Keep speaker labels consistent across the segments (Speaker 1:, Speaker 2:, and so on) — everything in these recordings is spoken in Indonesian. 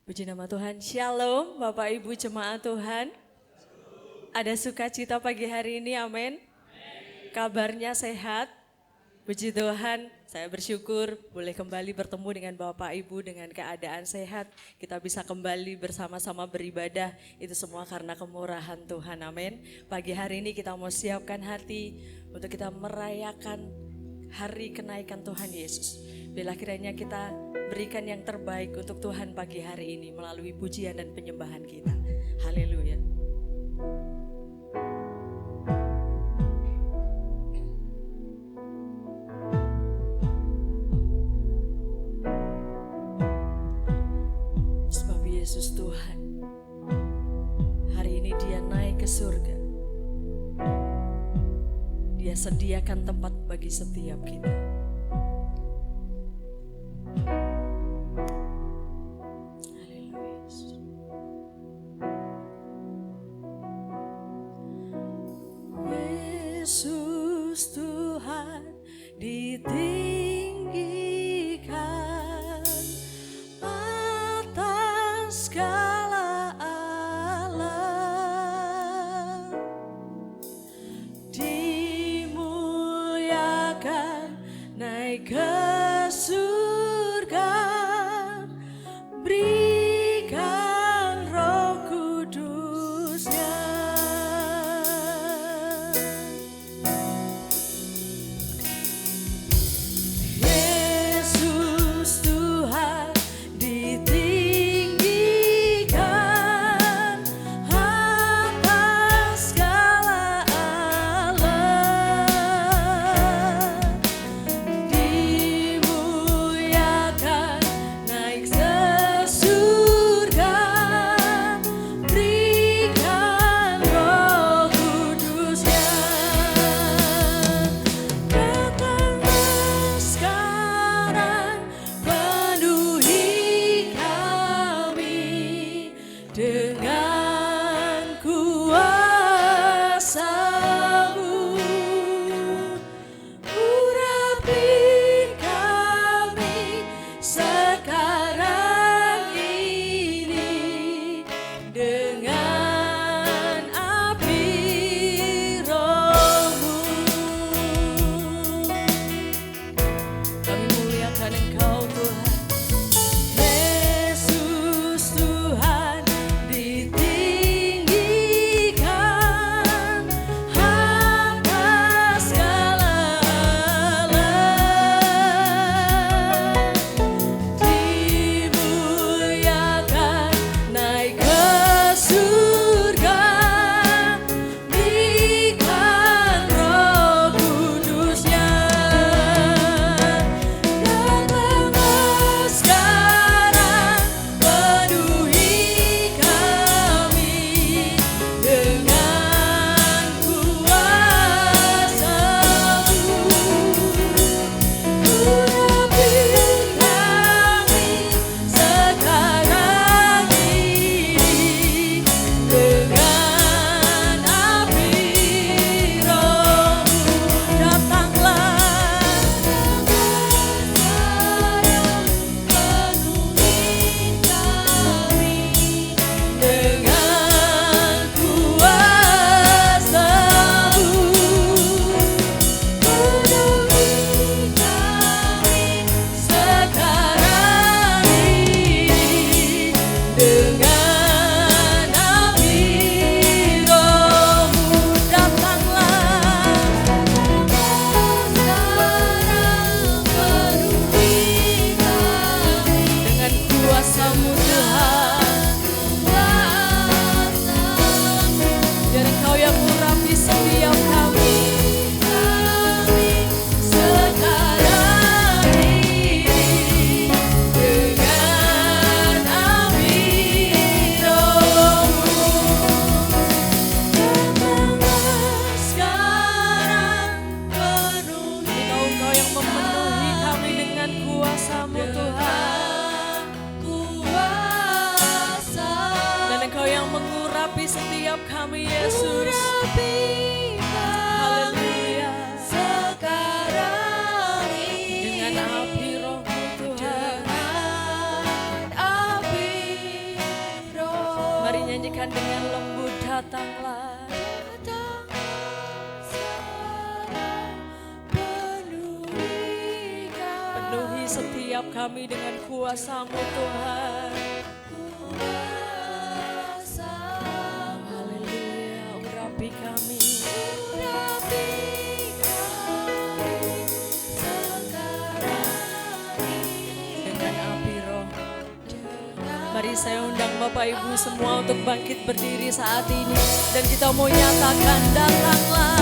Speaker 1: Puji nama Tuhan, Shalom Bapak Ibu Jemaat Tuhan. Ada sukacita pagi hari ini, amin. Kabarnya sehat, puji Tuhan. Saya bersyukur boleh kembali bertemu dengan Bapak Ibu dengan keadaan sehat. Kita bisa kembali bersama-sama beribadah, itu semua karena kemurahan Tuhan, amin. Pagi hari ini kita mau siapkan hati untuk kita merayakan hari kenaikan Tuhan Yesus. Bila kiranya kita berikan yang terbaik untuk Tuhan pagi hari ini melalui pujian dan penyembahan kita. Haleluya. Sebab Yesus Tuhan, hari ini Dia naik ke surga. Dia sediakan tempat bagi setiap kita. Yesus Tuhan ditinggikan atas segala alam, dimuliakan naik ke surga, berikan Roh Kudus-Nya. Yesus Tuhan ditinggikan atas segala alam, dimuliakan naik ke surga, berikan Roh Kudus-Nya. Datanglah sekarang, penuhi kami dengan kuasa-Mu. Urapi kami sekarang ini dengan api Roh-Mu. Kami muliakan Engkau Tuhan. Yesus Tuhan ditinggikan atas segala alam, dimuliakan naik ke surga, berikan Roh Kudus-Nya. Datanglah sekarang, penuhi kami dengan kuasa-Mu. Urapi kami sekarang ini dengan api Roh-Mu. Datanglah sekarang, penuhi kami dengan kuasa-Mu. Penuhi kami sekarang ini dengan api Roh-Mu. Datanglah sekarang, penuhi kami dengan kuasa-Mu Tuhan. Biar Engkau yang mengurapi setiap kami sekarang ini dengan api Roh-Mu. Datanglah sekarang, penuhi Engkau yang memenuhi kami dengan kuasa-Mu Tuhan. Dan Engkau yang mengurapi setiap kami Yesus. Haleluya. Sekarang ini dengan api Roh-Mu Tuhan. Dengan api datanglah. Penuhi setiap kami dengan kuasa-Mu Tuhan. Haleluya, urapi kami. Dengan api Roh. Mari saya undang Bapak Ibu semua untuk bangkit berdiri saat ini. Dan kita mau nyatakan, datanglah.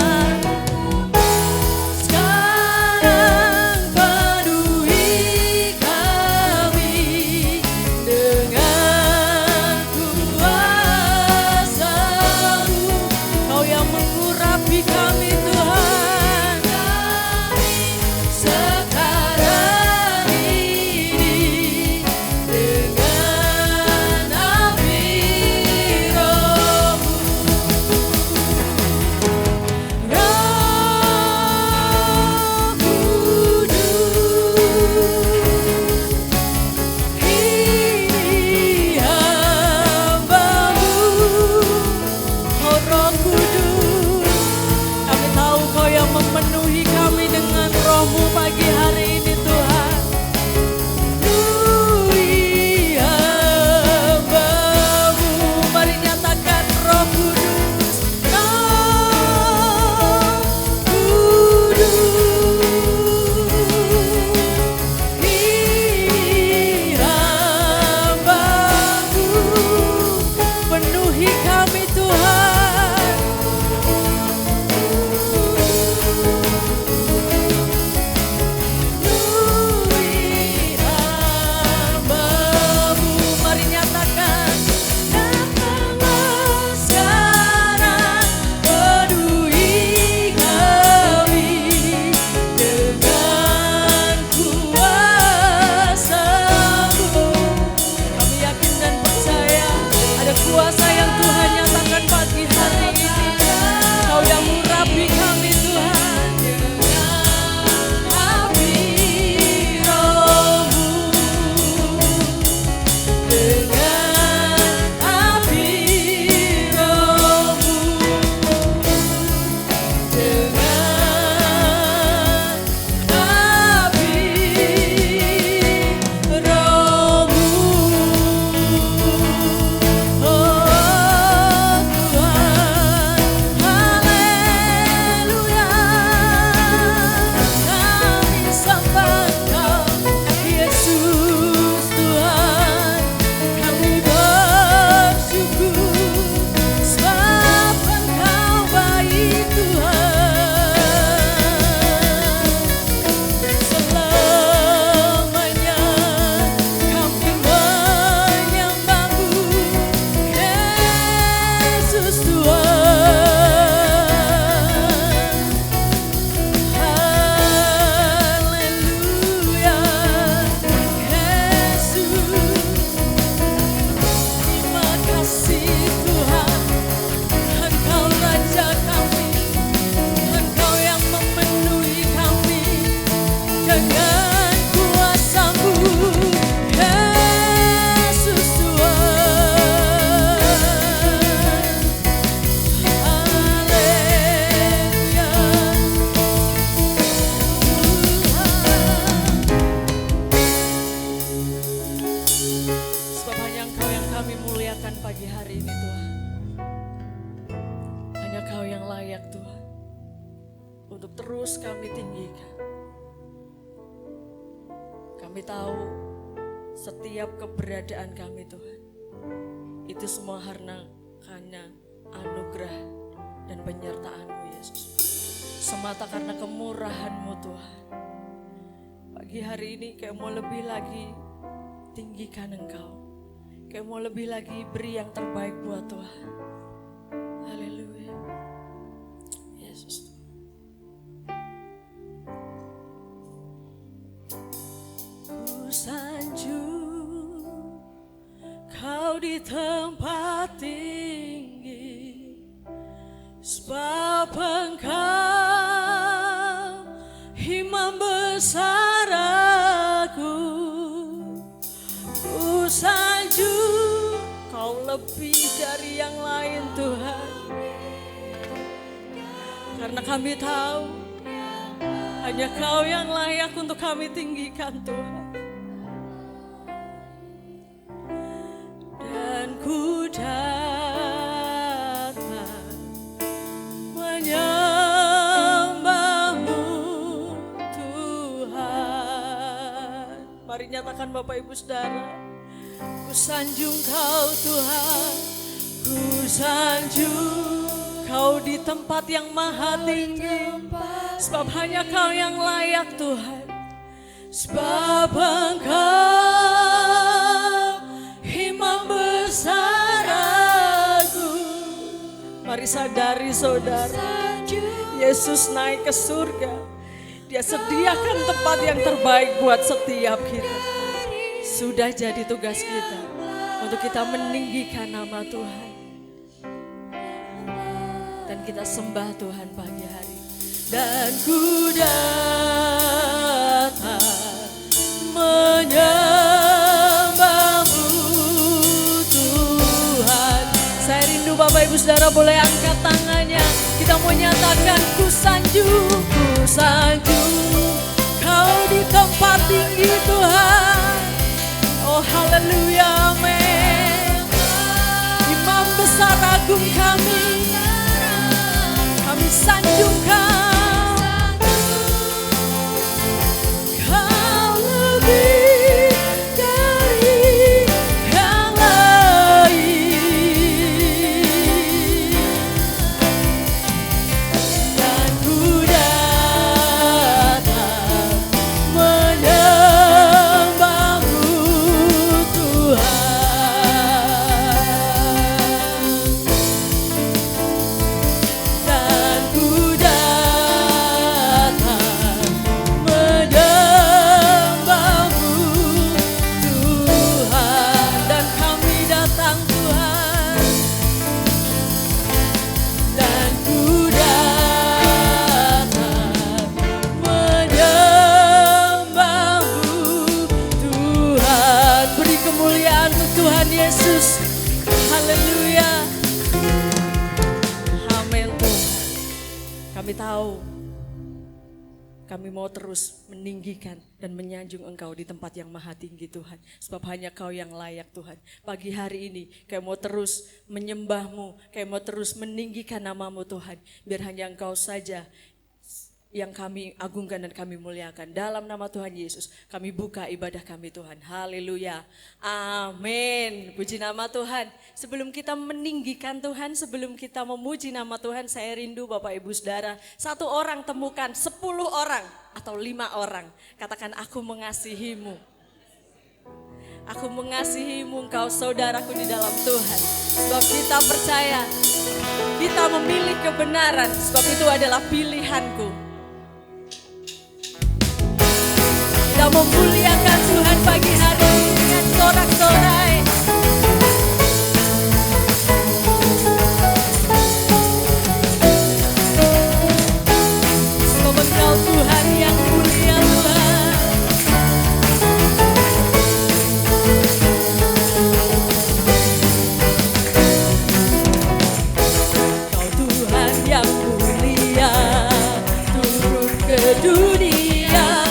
Speaker 1: Kami tahu setiap keberadaan kami Tuhan, itu semua karena anugerah dan penyertaan-Mu Yesus. Semata karena kemurahan-Mu Tuhan. Pagi hari ini kayak mau lebih lagi tinggikan Engkau. Kayak mau lebih lagi beri yang terbaik buat Tuhan. Haleluya. Yesus. Sanjung Kau di tempat tinggi, sebab Engkau imam besar aku. Ku sanjung Kau lebih dari yang lain Tuhan. Karena kami tahu hanya Kau yang layak untuk kami tinggikan Tuhan. Dan ku datang menyembah-Mu Tuhan. Mari nyatakan Bapak Ibu Saudara. Ku sanjung Kau Tuhan, ku sanjung Kau di tempat yang maha tinggi. Sebab hanya Kau yang layak Tuhan. Sebab Engkau Imam besar agung. Mari sadari saudara, Yesus naik ke surga. Dia sediakan tempat yang terbaik buat setiap kita. Sudah jadi tugas kita untuk kita meninggikan nama Tuhan. Dan kita sembah Tuhan pagi hari. Dan ku datang menyembah-Mu Tuhan. Saya rindu Bapak Ibu Saudara boleh angkat tangannya. Kita mau nyatakan ku sanjung Kau di tempat tinggi Tuhan. Oh haleluya, amin. Imam besar agung kami sanjung Kau. Kau lebih dari yang lain. Dan ku datang menyembah-Mu Tuhan Yesus. Haleluya. Amin Tuhan. Kami tahu kami mau terus meninggikan dan menyanjung Engkau di tempat yang maha tinggi Tuhan. Sebab hanya Kau yang layak Tuhan. Pagi hari ini kami mau terus menyembah-Mu, kami mau terus meninggikan nama-Mu Tuhan. Biar hanya Engkau saja yang kami agungkan dan kami muliakan. Dalam nama Tuhan Yesus kami buka ibadah kami Tuhan. Haleluya. Amin. Puji nama Tuhan. Sebelum kita meninggikan Tuhan, sebelum kita memuji nama Tuhan, saya rindu Bapak Ibu Saudara, 1 orang temukan 10 orang atau 5 orang. Katakan, aku mengasihimu. Aku mengasihimu, engkau saudaraku di dalam Tuhan. Sebab kita percaya, kita memilih kebenaran, sebab itu adalah pilihanku. Kita memuliakan Tuhan pagi hari dengan sorak-sorai. Sebab Engkau Tuhan yang mulia Tuhan. Kau Tuhan yang mulia, turun ke dunia.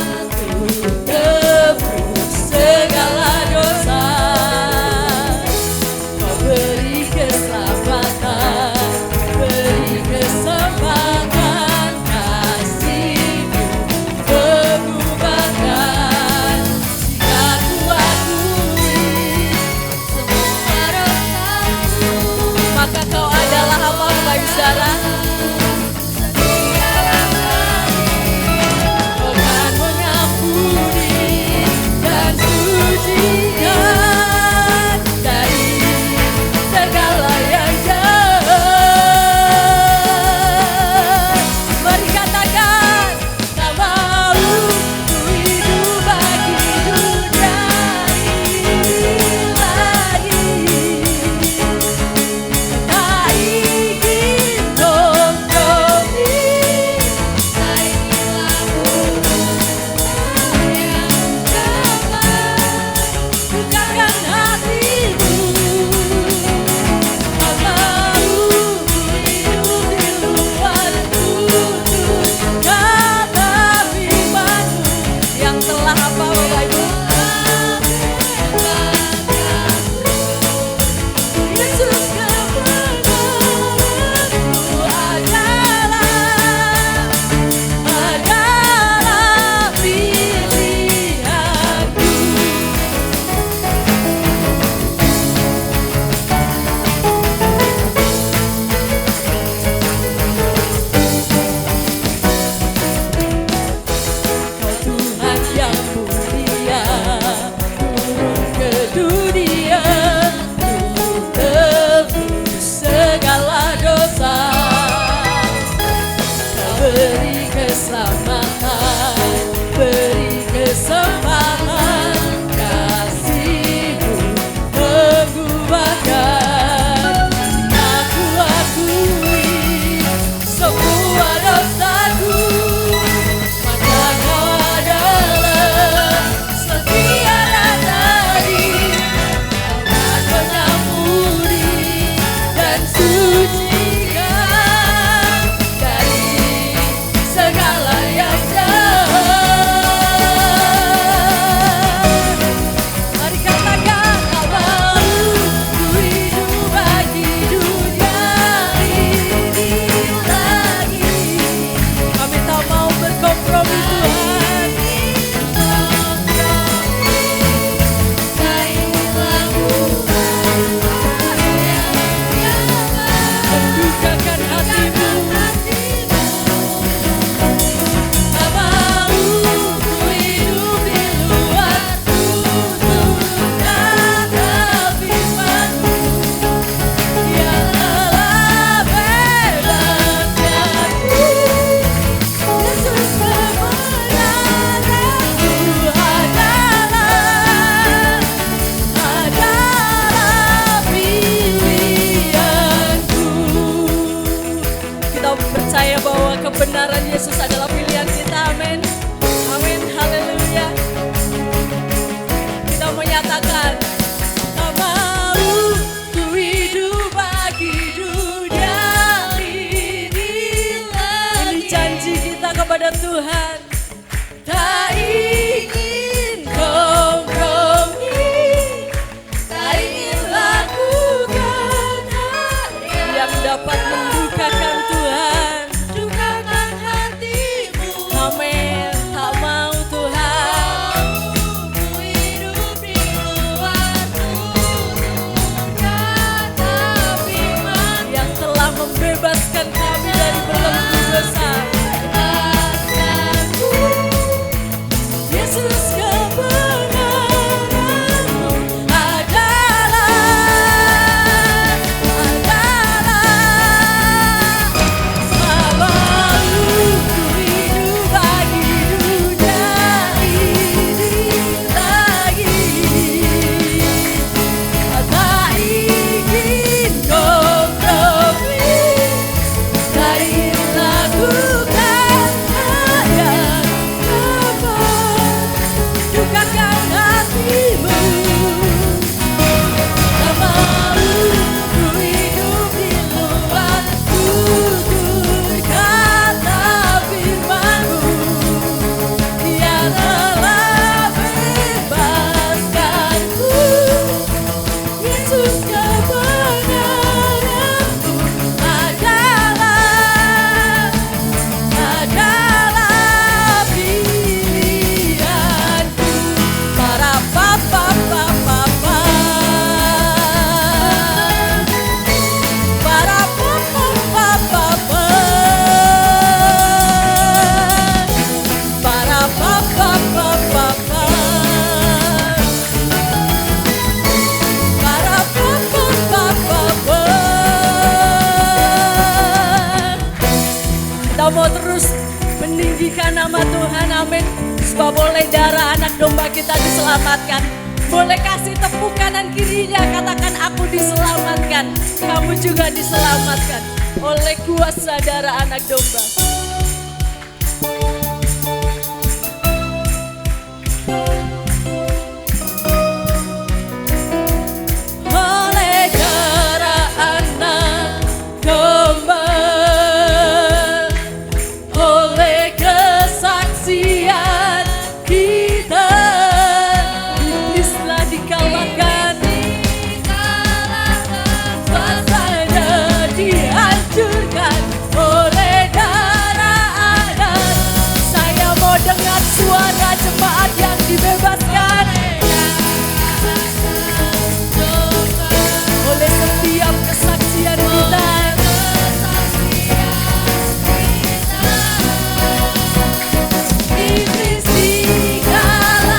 Speaker 1: Tuhan, tak ingin kompromi, tak ingin lakukan hal yang dapat mendukakan Tuhan. Dukakan hatimu, amin. Tak mau Tuhan, ku hidup di luar kata firman yang telah membebaskan kami dari belenggu dosa. Yesus, kebenaranmu adalah Bapaku, ku hidup bagi dunia ini lagi. Tak ingin kompromi, tak ingin lakukan hal yang dapat dukakan hatimu. Tak mau ku hidup di luar tutur kata firman-Mu yang telah bebaskanku. Yesus, kebenaran-Mu adalah pilihanku. Para papa, para papa, para papa, para papa. Kita mau terus meninggikan nama Tuhan, amin. Sebab oleh darah anak domba kita diselamatkan. Boleh kasih tepuk kanan kirinya, katakan aku diselamatkan. Kamu juga diselamatkan oleh kuasa darah anak domba. Oleh darah anak domba, oleh kesaksian kita, iblislah dikalahkan, kuasanya dihancurkan oleh darah anak. Saya mau dengar suara jemaat yang dibebaskan oleh setiap kesaksian kita. Iblis dikalahkan,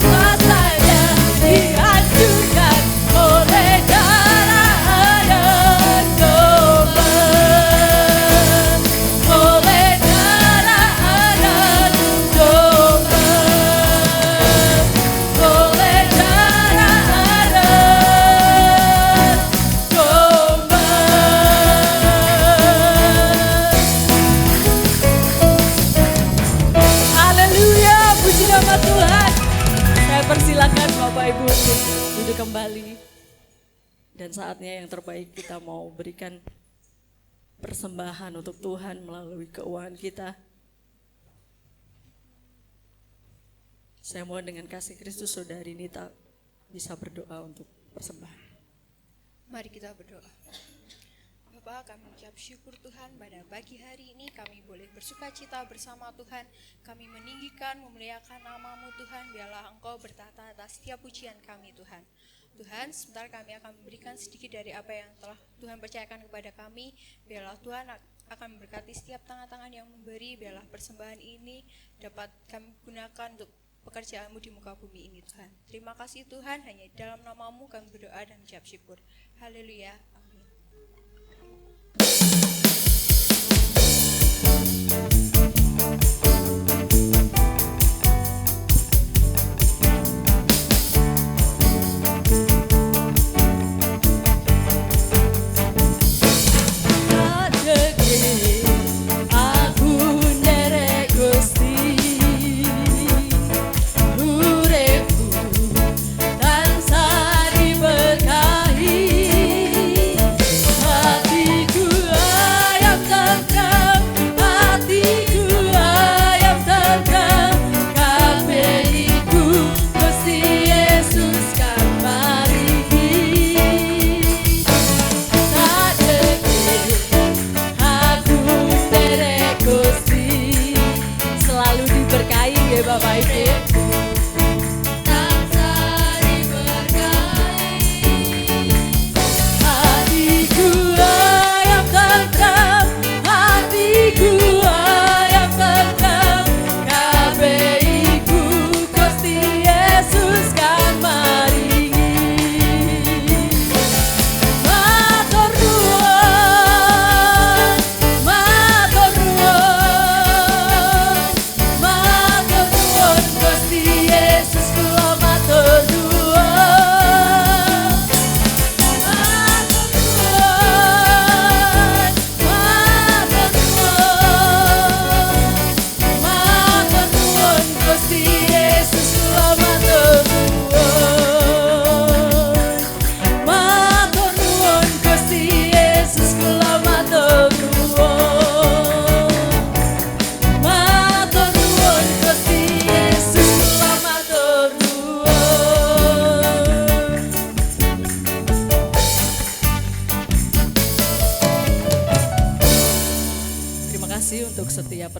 Speaker 1: kuasanya dihancurkan oleh darah anak domba, oleh darah anak domba, oleh darah anak domba. Haleluya, puji nama Tuhan. Saya persilakan Bapak Ibu untuk duduk kembali. Dan saatnya yang terbaik kita mau berikan persembahan untuk Tuhan melalui keuangan kita. Saya mohon dengan kasih Kristus Saudari Nita bisa berdoa untuk persembahan.
Speaker 2: Mari kita berdoa. Bapa, kami ucap syukur Tuhan pada pagi hari ini kami boleh bersuka cita bersama Tuhan. Kami meninggikan, memuliakan nama-Mu Tuhan. Biarlah Engkau bertata atas setiap pujian kami Tuhan. Tuhan, sebentar kami akan memberikan sedikit dari apa yang telah Tuhan percayakan kepada kami. Biarlah Tuhan akan memberkati setiap tangan-tangan yang memberi. Biarlah persembahan ini dapat kami gunakan untuk pekerjaan-Mu di muka bumi ini Tuhan. Terima kasih Tuhan, hanya di dalam nama-Mu kami berdoa dan ucap syukur. Haleluya. Amin.
Speaker 1: Hatiku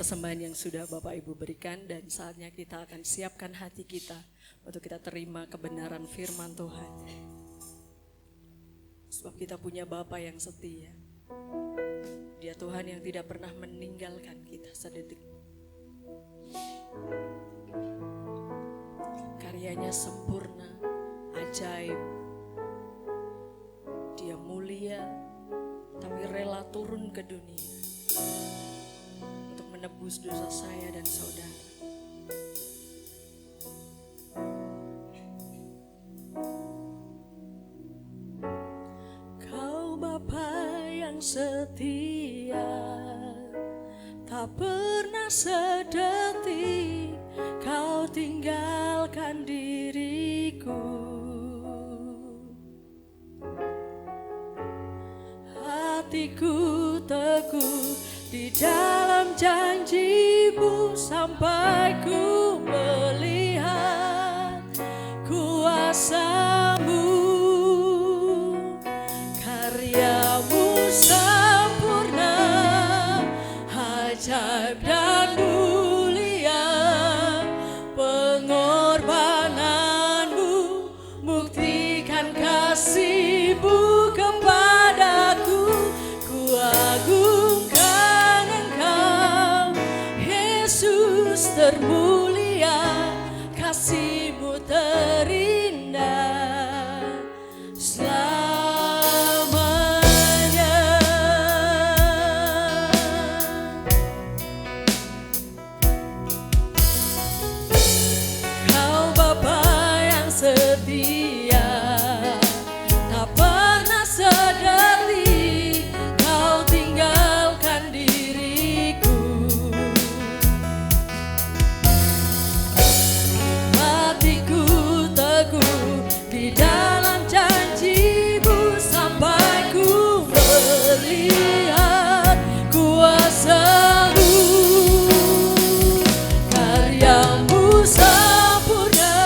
Speaker 1: persembahan yang sudah Bapak Ibu berikan, dan saatnya kita akan siapkan hati kita untuk kita terima kebenaran firman Tuhan. Sebab kita punya Bapa yang setia. Dia Tuhan yang tidak pernah meninggalkan kita sedetik. Karyanya sempurna, ajaib. Dia mulia, tapi rela turun ke dunia untuk menebus dosa saya dan saudara. Kau Bapa yang setia, tak pernah sedetik kau tinggalkan diriku. Hatiku teguh di dalam janjimu sampai ku melihat kuasamu. Karyamu sempurna, ajaib dan mulia. Pengorbananmu buktikan kasih-Mu kepadaku. Ku agungkan Engkau, Yesus termulia. Kasih-Mu terindah selamanya. Kau Bapa yang setia, tak pernah sedetik kau tinggalkan diriku. Hatiku teguh di dalam janji-Mu sampai ku melihat kuasa-Mu. Karya-Mu sempurna,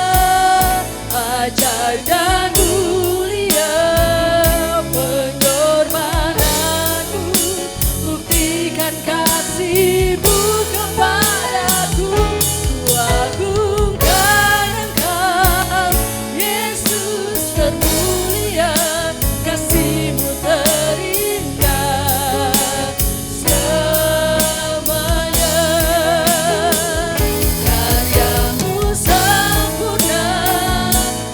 Speaker 1: ajaib dan mulia. Pengorbananmu buktikan kasih-Mu kepadaku. Ku agungkan Engkau, Yesus termulia. Kasih-Mu terindah selamanya. Karya-Mu sempurna,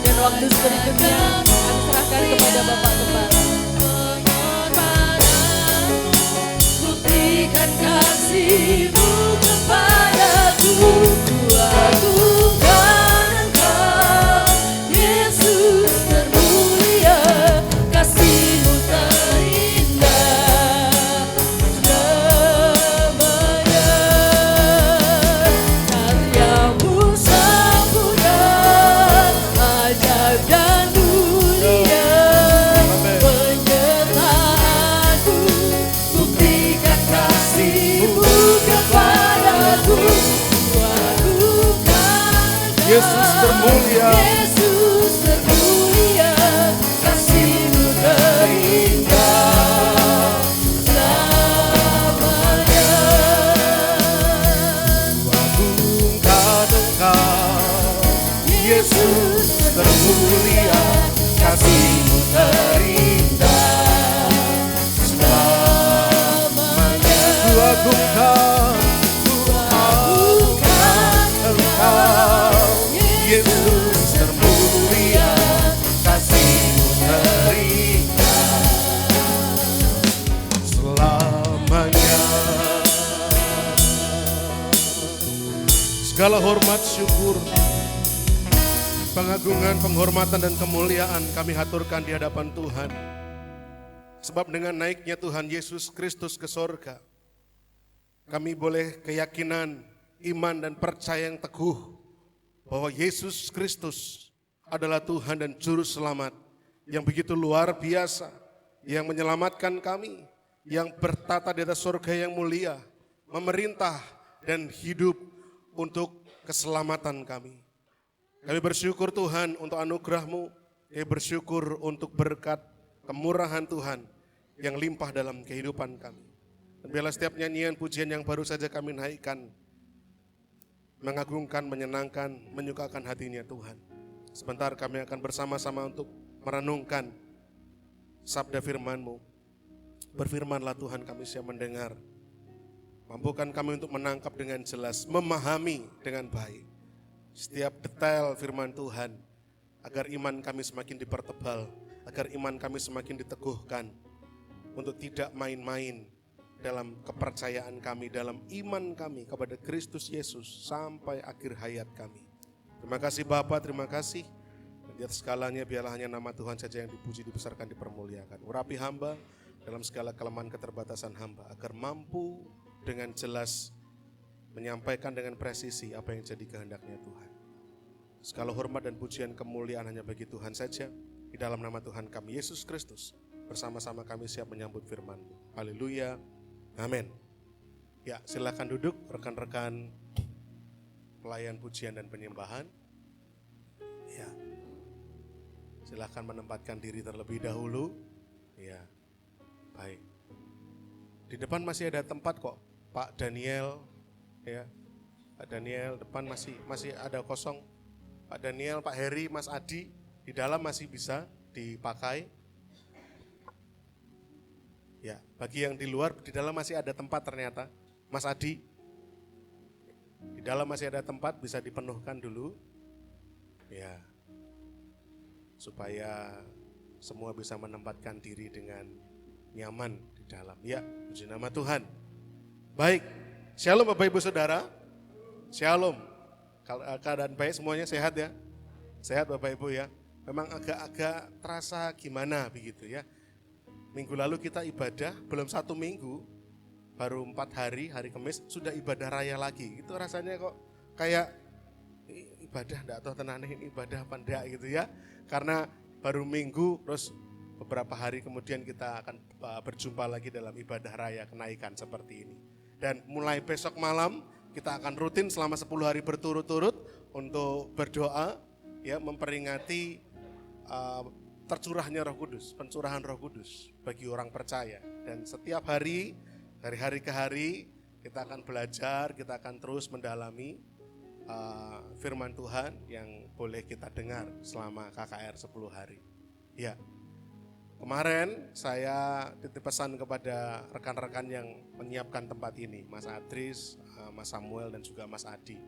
Speaker 1: dan waktu berikutnya kami serahkan kepada Bapak Gembala. Pengorbananmu buktikan kasih-Mu kepadaku. Ku agungkan Engkau, Yesus termulia. Kasih-Mu terindah selamanya. Karya-Mu sempurna, ajaib dan mulia. Penyertaan-Mu buktikan kasih-Mu kepadaku. Ku agungkan
Speaker 3: Yesus termulia.
Speaker 1: Yesus termulia. Kasih-Mu terindah selamanya.
Speaker 3: Agungkan Engkau, Yesus termulia. Kasih-Mu terindah selamanya. Ku agungkan Engkau, Yesus termulia. Kasih-Mu terindah selamanya. Segala hormat, syukur, pengagungan, penghormatan dan kemuliaan kami haturkan di hadapan Tuhan. Sebab dengan naiknya Tuhan Yesus Kristus ke sorga, kami boleh keyakinan, iman dan percaya yang teguh bahwa Yesus Kristus adalah Tuhan dan Juru Selamat yang begitu luar biasa, yang menyelamatkan kami, yang bertata di atas sorga yang mulia, memerintah dan hidup untuk keselamatan kami. Kami bersyukur Tuhan untuk anugerah-Mu, kami bersyukur untuk berkat kemurahan Tuhan yang limpah dalam kehidupan kami. Dan biarlah setiap nyanyian pujian yang baru saja kami naikkan, mengagungkan, menyenangkan, menyukakan hatinya Tuhan. Sebentar kami akan bersama-sama untuk merenungkan sabda firman-Mu. Berfirmanlah Tuhan, kami siap mendengar. Mampukan kami untuk menangkap dengan jelas, memahami dengan baik setiap detail firman Tuhan, agar iman kami semakin dipertebal, agar iman kami semakin diteguhkan, untuk tidak main-main dalam kepercayaan kami, dalam iman kami kepada Kristus Yesus sampai akhir hayat kami. Terima kasih Bapa, terima kasih. Dan di atas segalanya biarlah hanya nama Tuhan saja yang dipuji, dibesarkan, dipermuliakan. Urapi hamba dalam segala kelemahan keterbatasan hamba, agar mampu dengan jelas menyampaikan dengan presisi apa yang jadi kehendaknya Tuhan. Segala hormat dan pujian kemuliaan hanya bagi Tuhan saja. Di dalam nama Tuhan kami Yesus Kristus, bersama-sama kami siap menyambut firman-Mu. Haleluya, amin. Ya, silakan duduk rekan-rekan pelayan pujian dan penyembahan. Ya, silakan menempatkan diri terlebih dahulu. Ya, baik. Di depan masih ada tempat kok, Pak Daniel. Ya, Pak Daniel, depan masih ada kosong. Pak Daniel, Pak Heri, Mas Adi, di dalam masih bisa dipakai. Ya, bagi yang di luar, di dalam masih ada tempat ternyata. Mas Adi, di dalam masih ada tempat, bisa dipenuhkan dulu. Ya, supaya semua bisa menempatkan diri dengan nyaman di dalam. Ya, puji nama Tuhan. Baik, shalom Bapak Ibu Saudara. Shalom. Keadaan baik semuanya, sehat ya? Sehat Bapak Ibu ya. Memang agak-agak terasa gimana begitu ya. Minggu lalu kita ibadah, belum 1 minggu, baru 4 hari, hari Kamis, sudah ibadah raya lagi. Itu rasanya kok kayak ibadah, enggak tahu tenane ini ibadah apa enggak gitu ya. Karena baru minggu, terus beberapa hari kemudian kita akan berjumpa lagi dalam ibadah raya kenaikan seperti ini. Dan mulai besok malam kita akan rutin selama 10 hari berturut-turut untuk berdoa, ya, memperingati tercurahnya Roh Kudus, pencurahan Roh Kudus bagi orang percaya. Dan setiap hari, dari hari ke hari, kita akan belajar, kita akan terus mendalami firman Tuhan yang boleh kita dengar selama KKR 10 hari. Ya, kemarin saya titip pesan kepada rekan-rekan yang menyiapkan tempat ini, Mas Adris, Mas Samuel, dan juga Mas Adi.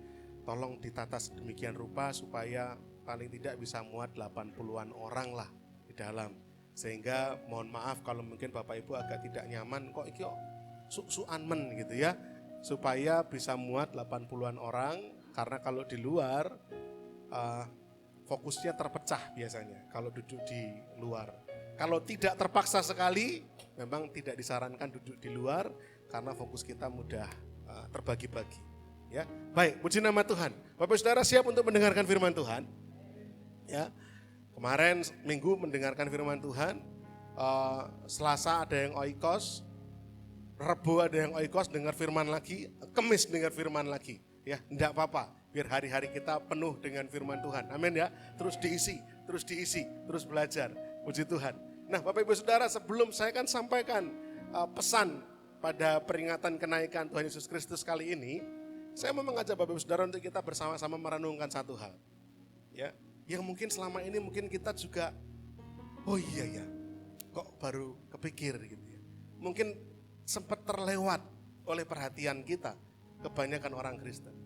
Speaker 3: Tolong ditata sedemikian rupa supaya paling tidak bisa muat 80-an orang lah di dalam. Sehingga mohon maaf kalau mungkin Bapak Ibu agak tidak nyaman, kok iki suk-sukan men gitu ya. Supaya bisa muat 80-an orang, karena kalau di luar fokusnya terpecah biasanya kalau duduk di luar. Kalau tidak terpaksa sekali, memang tidak disarankan duduk di luar karena fokus kita mudah terbagi-bagi. Ya, baik, puji nama Tuhan. Bapak Saudara siap untuk mendengarkan firman Tuhan? Ya, kemarin Minggu mendengarkan firman Tuhan. Selasa ada yang oikos, Rebo ada yang oikos dengar firman lagi, Kamis dengar firman lagi. Ya, enggak apa-apa. Biar hari-hari kita penuh dengan firman Tuhan. Amin ya. Terus diisi, terus belajar. Puji Tuhan. Nah, Bapak Ibu Saudara, sebelum saya akan sampaikan pesan pada peringatan kenaikan Tuhan Yesus Kristus kali ini, saya mau mengajak Bapak Ibu Saudara untuk kita bersama-sama merenungkan satu hal. Ya, yang mungkin selama ini mungkin kita juga, oh iya ya, kok baru kepikir gitu ya. Mungkin sempat terlewat oleh perhatian kita, kebanyakan orang Kristen.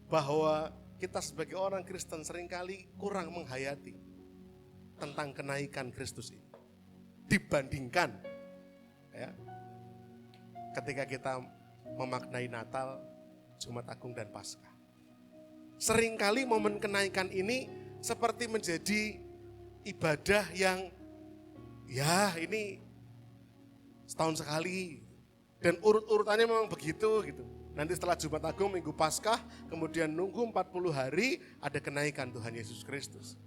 Speaker 3: Bahwa kita sebagai orang Kristen seringkali kurang menghayati tentang kenaikan Kristus ini. Dibandingkan ya, ketika kita memaknai Natal, Jumat Agung dan Paskah. Seringkali momen kenaikan ini seperti menjadi ibadah yang ya ini setahun sekali. Dan urut-urutannya memang begitu gitu. Nanti setelah Jumat Agung, Minggu Paskah, kemudian nunggu 40 hari ada kenaikan Tuhan Yesus Kristus.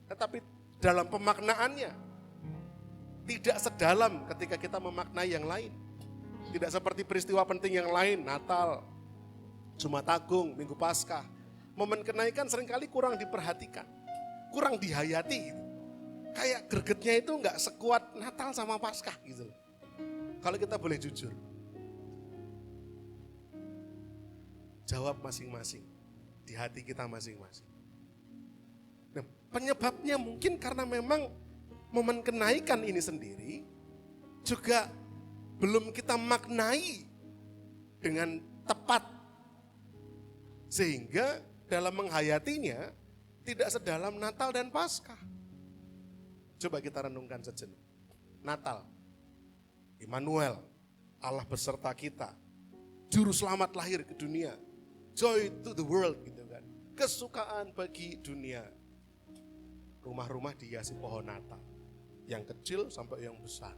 Speaker 3: Tetapi dalam pemaknaannya tidak sedalam ketika kita memaknai yang lain. Tidak seperti peristiwa penting yang lain, Natal, Jumat Agung, Minggu Paskah. Momen kenaikan seringkali kurang diperhatikan, kurang dihayati gitu. Kayak gregetnya itu enggak sekuat Natal sama Paskah gitu. Kalau kita boleh jujur. jawab masing-masing di hati kita masing-masing. Nah, penyebabnya mungkin karena memang momen kenaikan ini sendiri juga belum kita maknai dengan tepat. Sehingga dalam menghayatinya tidak sedalam Natal dan Paskah. Coba kita renungkan sejenak. Natal, Immanuel, Allah beserta kita. Juru selamat lahir ke dunia. Joy to the world gitu kan. Kesukaan bagi dunia. Rumah-rumah dihiasi pohon Natal. Yang kecil sampai yang besar.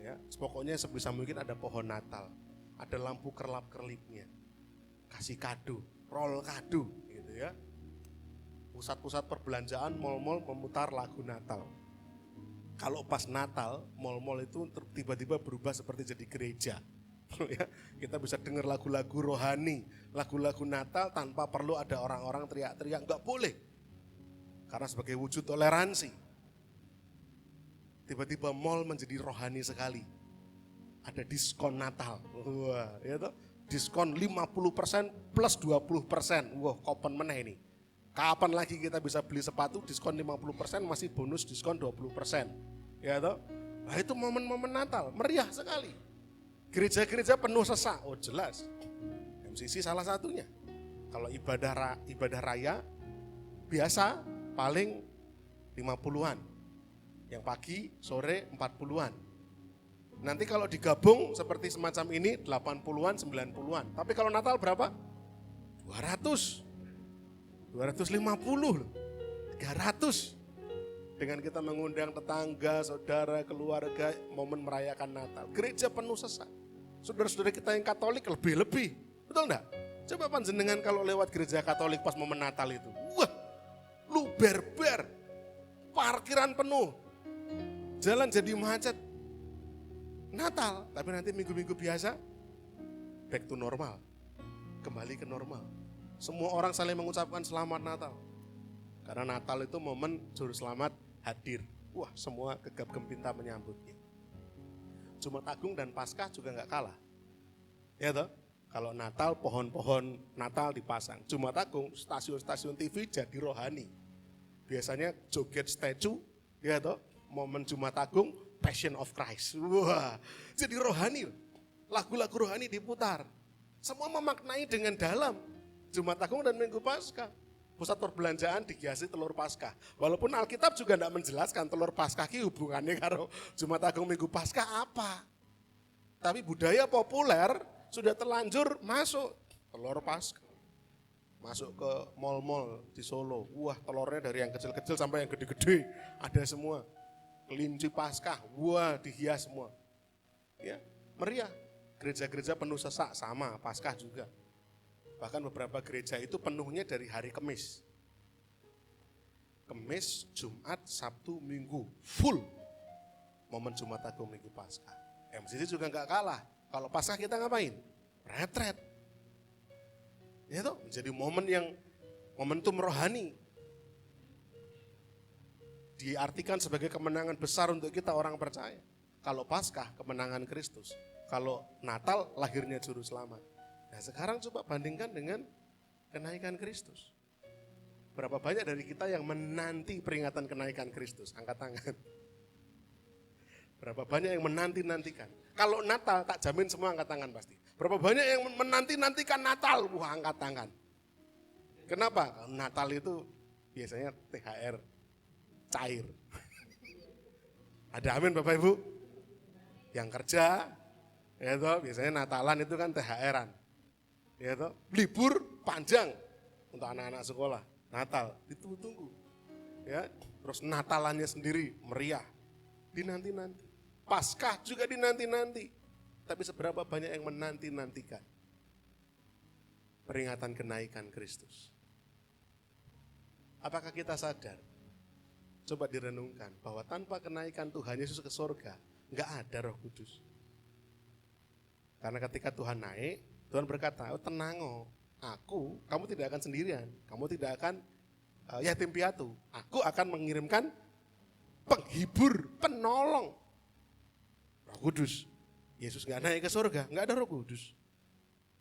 Speaker 3: Ya, pokoknya sebisa mungkin ada pohon Natal. Ada lampu kerlap-kerlipnya. Kasih kado, roll kado gitu ya. Pusat-pusat perbelanjaan, mal-mal memutar lagu Natal. Kalau pas Natal, mal-mal itu tiba-tiba berubah seperti jadi gereja. Ya, kita bisa dengar lagu-lagu rohani, lagu-lagu Natal tanpa perlu ada orang-orang teriak-teriak, enggak boleh. Karena sebagai wujud toleransi. Tiba-tiba mall menjadi rohani sekali. Ada diskon Natal. Wah, ya toh? Diskon 50% plus 20%. Wah, kapan meneh ini? Kapan lagi kita bisa beli sepatu diskon 50% masih bonus diskon 20%. Ya toh? Nah, itu momen-momen Natal, meriah sekali. Gereja-gereja penuh sesak. Oh, jelas. MCC salah satunya. Kalau ibadah raya biasa paling 50-an. Yang pagi, sore 40-an. Nanti kalau digabung seperti semacam ini 80-an, 90-an. Tapi kalau Natal berapa? 200. 250, 300. Dengan kita mengundang tetangga, saudara, keluarga, momen merayakan Natal. Gereja penuh sesak. Saudara-saudara kita yang Katolik lebih-lebih. Betul enggak? Coba panjenengan kalau lewat gereja Katolik pas momen Natal itu. Wah, luber-ber. Parkiran penuh. Jalan jadi macet. Natal, tapi nanti minggu-minggu biasa back to normal. Kembali ke normal. Semua orang saling mengucapkan selamat Natal. Karena Natal itu momen juru selamat hadir. Wah, semua gegap gempita menyambutnya. Jumat Agung dan Paskah juga enggak kalah. Ya toh? Kalau Natal, pohon-pohon Natal dipasang. Jumat Agung, stasiun-stasiun TV jadi rohani. Biasanya joget statue, ya toh? Momen Jumat Agung, Passion of Christ. Wah, jadi rohani. Lagu-lagu rohani diputar. Semua memaknai dengan dalam. Jumat Agung dan Minggu Paskah. Pusat perbelanjaan dihiasi telur Paskah. Walaupun Alkitab juga tidak menjelaskan telur Paskah ini hubungannya karo Jumat Agung Minggu Paskah apa. Tapi budaya populer sudah terlanjur masuk telur Paskah. Masuk ke mal-mal di Solo. Wah, telurnya dari yang kecil-kecil sampai yang gede-gede. Ada semua. Kelinci Paskah, wah dihias semua. Ya, meriah. Gereja-gereja penuh sesak sama, Paskah juga. Bahkan beberapa gereja itu penuhnya dari hari Kamis. Kamis, Jumat, Sabtu, Minggu, full. Momen Jumat Agung Minggu Paskah. MCC juga enggak kalah. Kalau Paskah kita ngapain? Retret. Ya toh, menjadi momen yang momentum rohani. Diartikan sebagai kemenangan besar untuk kita orang percaya. Kalau Paskah, kemenangan Kristus. Kalau Natal, lahirnya Juru Selamat. Nah sekarang coba bandingkan dengan kenaikan Kristus. Berapa banyak dari kita yang menanti peringatan kenaikan Kristus? Angkat tangan. Berapa banyak yang menanti-nantikan? Kalau Natal, tak jamin semua angkat tangan pasti. Berapa banyak yang menanti-nantikan Natal? Wah, angkat tangan. Kenapa? Natal itu biasanya THR cair. Ada amin Bapak Ibu? Yang kerja, ya toh, biasanya Natalan itu kan THR-an. Ya toh, libur panjang untuk anak-anak sekolah. Natal ditunggu-tunggu. Ya, terus Natalannya sendiri meriah. Dinanti-nanti. Paskah juga dinanti-nanti. Tapi seberapa banyak yang menanti-nantikan peringatan kenaikan Kristus? Apakah kita sadar? Coba direnungkan bahwa tanpa kenaikan Tuhan Yesus ke surga, enggak ada Roh Kudus. Karena ketika Tuhan naik, Tuhan berkata, oh, tenang, kamu tidak akan sendirian, kamu tidak akan yatim piatu. Aku akan mengirimkan penghibur, penolong, Roh Kudus. Yesus enggak naik ke surga, enggak ada Roh Kudus.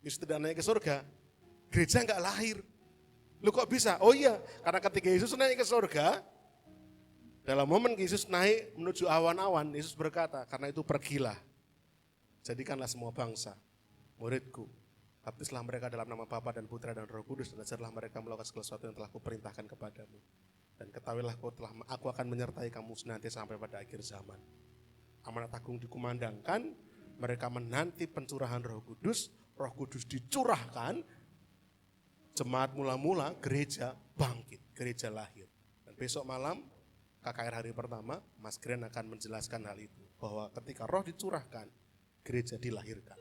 Speaker 3: Yesus tidak naik ke surga, gereja nggak lahir. Lu kok bisa? Oh iya, karena ketika Yesus naik ke surga, dalam momen Yesus naik menuju awan-awan, Yesus berkata, karena itu pergilah, jadikanlah semua bangsa muridku. Baptislah mereka dalam nama Bapa dan Putra dan Roh Kudus, dan ajarlah mereka melakukan segala sesuatu yang telah kuperintahkan kepadamu. Dan ketahuilah aku akan menyertai kamu senantiasa sampai pada akhir zaman. Amanat agung dikumandangkan, mereka menanti pencurahan Roh Kudus dicurahkan, jemaat mula-mula, gereja bangkit, gereja lahir. Dan besok malam, KKR hari pertama, Mas Gren akan menjelaskan hal itu. Bahwa ketika roh dicurahkan, gereja dilahirkan.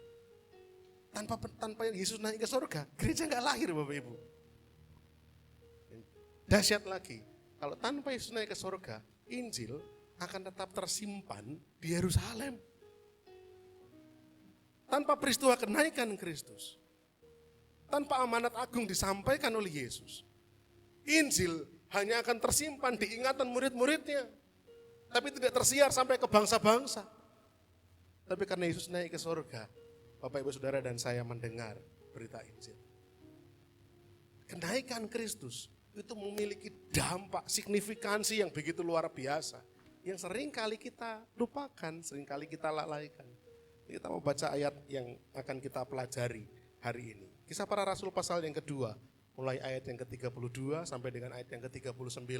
Speaker 3: Tanpa Yesus naik ke surga, gereja nggak lahir Bapak Ibu. Dahsyat lagi, kalau tanpa Yesus naik ke surga, Injil akan tetap tersimpan di Yerusalem. Tanpa peristiwa kenaikan Kristus, tanpa amanat agung disampaikan oleh Yesus, Injil hanya akan tersimpan di ingatan murid-muridnya, tapi tidak tersiar sampai ke bangsa-bangsa. Tapi karena Yesus naik ke surga, Bapak Ibu Saudara dan saya mendengar berita Injil. Kenaikan Kristus itu memiliki dampak signifikansi yang begitu luar biasa, yang sering kali kita lupakan, sering kali kita lalaikan. Kita mau baca ayat yang akan kita pelajari hari ini. Kisah Para Rasul pasal yang kedua, mulai ayat yang ke-32 sampai dengan ayat yang ke-39.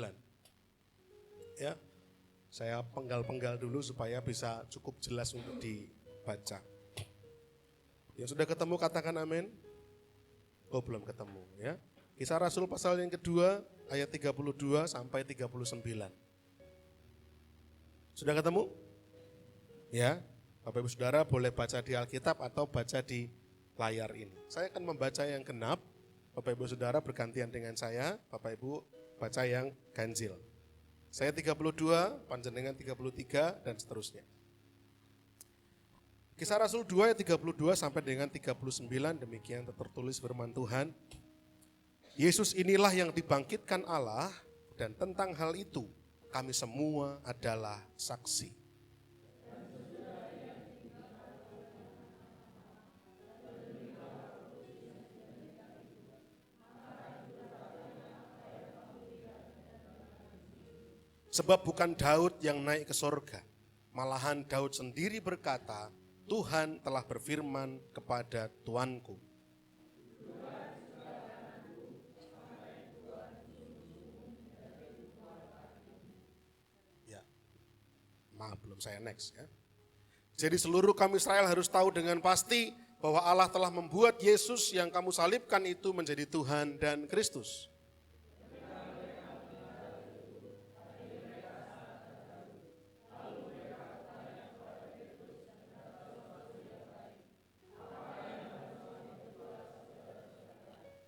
Speaker 3: Ya, saya penggal-penggal dulu supaya bisa cukup jelas untuk dibaca. Yang sudah ketemu katakan amin. Oh belum ketemu ya. Kisah Rasul pasal yang kedua ayat 32 sampai 39. Sudah ketemu? Ya, Bapak Ibu Saudara boleh baca di Alkitab atau baca di layar ini. Saya akan membaca yang genap. Bapak Ibu Saudara bergantian dengan saya, Bapak Ibu baca yang ganjil. Saya 32, panjenengan 33 dan seterusnya. Kisah Rasul 2 ayat 32 sampai dengan 39, demikian tertulis firman Tuhan. Yesus inilah yang dibangkitkan Allah, dan tentang hal itu kami semua adalah saksi. Sebab bukan Daud yang naik ke sorga, malahan Daud sendiri berkata, Tuhan telah berfirman kepada Tuanku. Ya, maaf belum saya next ya. Jadi seluruh kaum Israel harus tahu dengan pasti bahwa Allah telah membuat Yesus yang kamu salibkan itu menjadi Tuhan dan Kristus.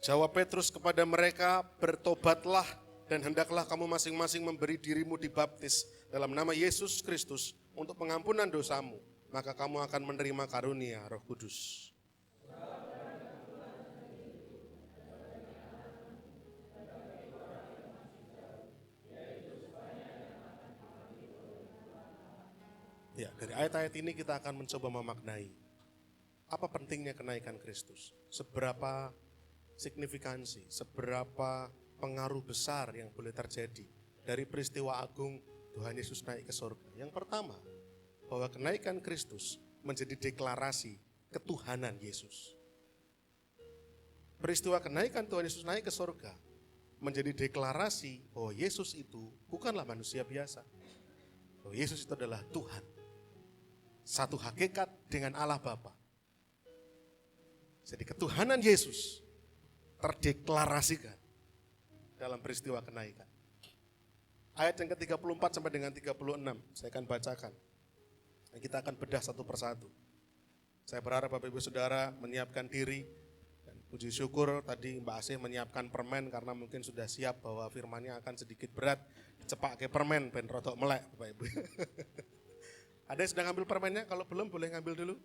Speaker 3: Jawab Petrus kepada mereka, bertobatlah dan hendaklah kamu masing-masing memberi dirimu dibaptis dalam nama Yesus Kristus untuk pengampunan dosamu, maka kamu akan menerima karunia Roh Kudus. Ya, dari ayat-ayat ini kita akan mencoba memaknai apa pentingnya kenaikan Kristus, seberapa signifikansi, seberapa pengaruh besar yang boleh terjadi dari peristiwa agung Tuhan Yesus naik ke surga. Yang pertama, bahwa kenaikan Kristus menjadi deklarasi ketuhanan Yesus. Peristiwa kenaikan Tuhan Yesus naik ke surga menjadi deklarasi bahwa Yesus itu bukanlah manusia biasa. Bahwa Yesus itu adalah Tuhan. Satu hakikat dengan Allah Bapa. Jadi ketuhanan Yesus terdeklarasikan dalam peristiwa kenaikan. Ayat yang ke-34 sampai dengan 36 saya akan bacakan. Dan kita akan bedah satu persatu. Saya berharap Bapak Ibu Saudara menyiapkan diri. Dan puji syukur tadi Mbak Asih menyiapkan permen karena mungkin sudah siap bahwa firmannya akan sedikit berat. Cepak ke permen, ben rotok melek Bapak Ibu. Ada yang sudah ngambil permennya? Kalau belum boleh ngambil dulu.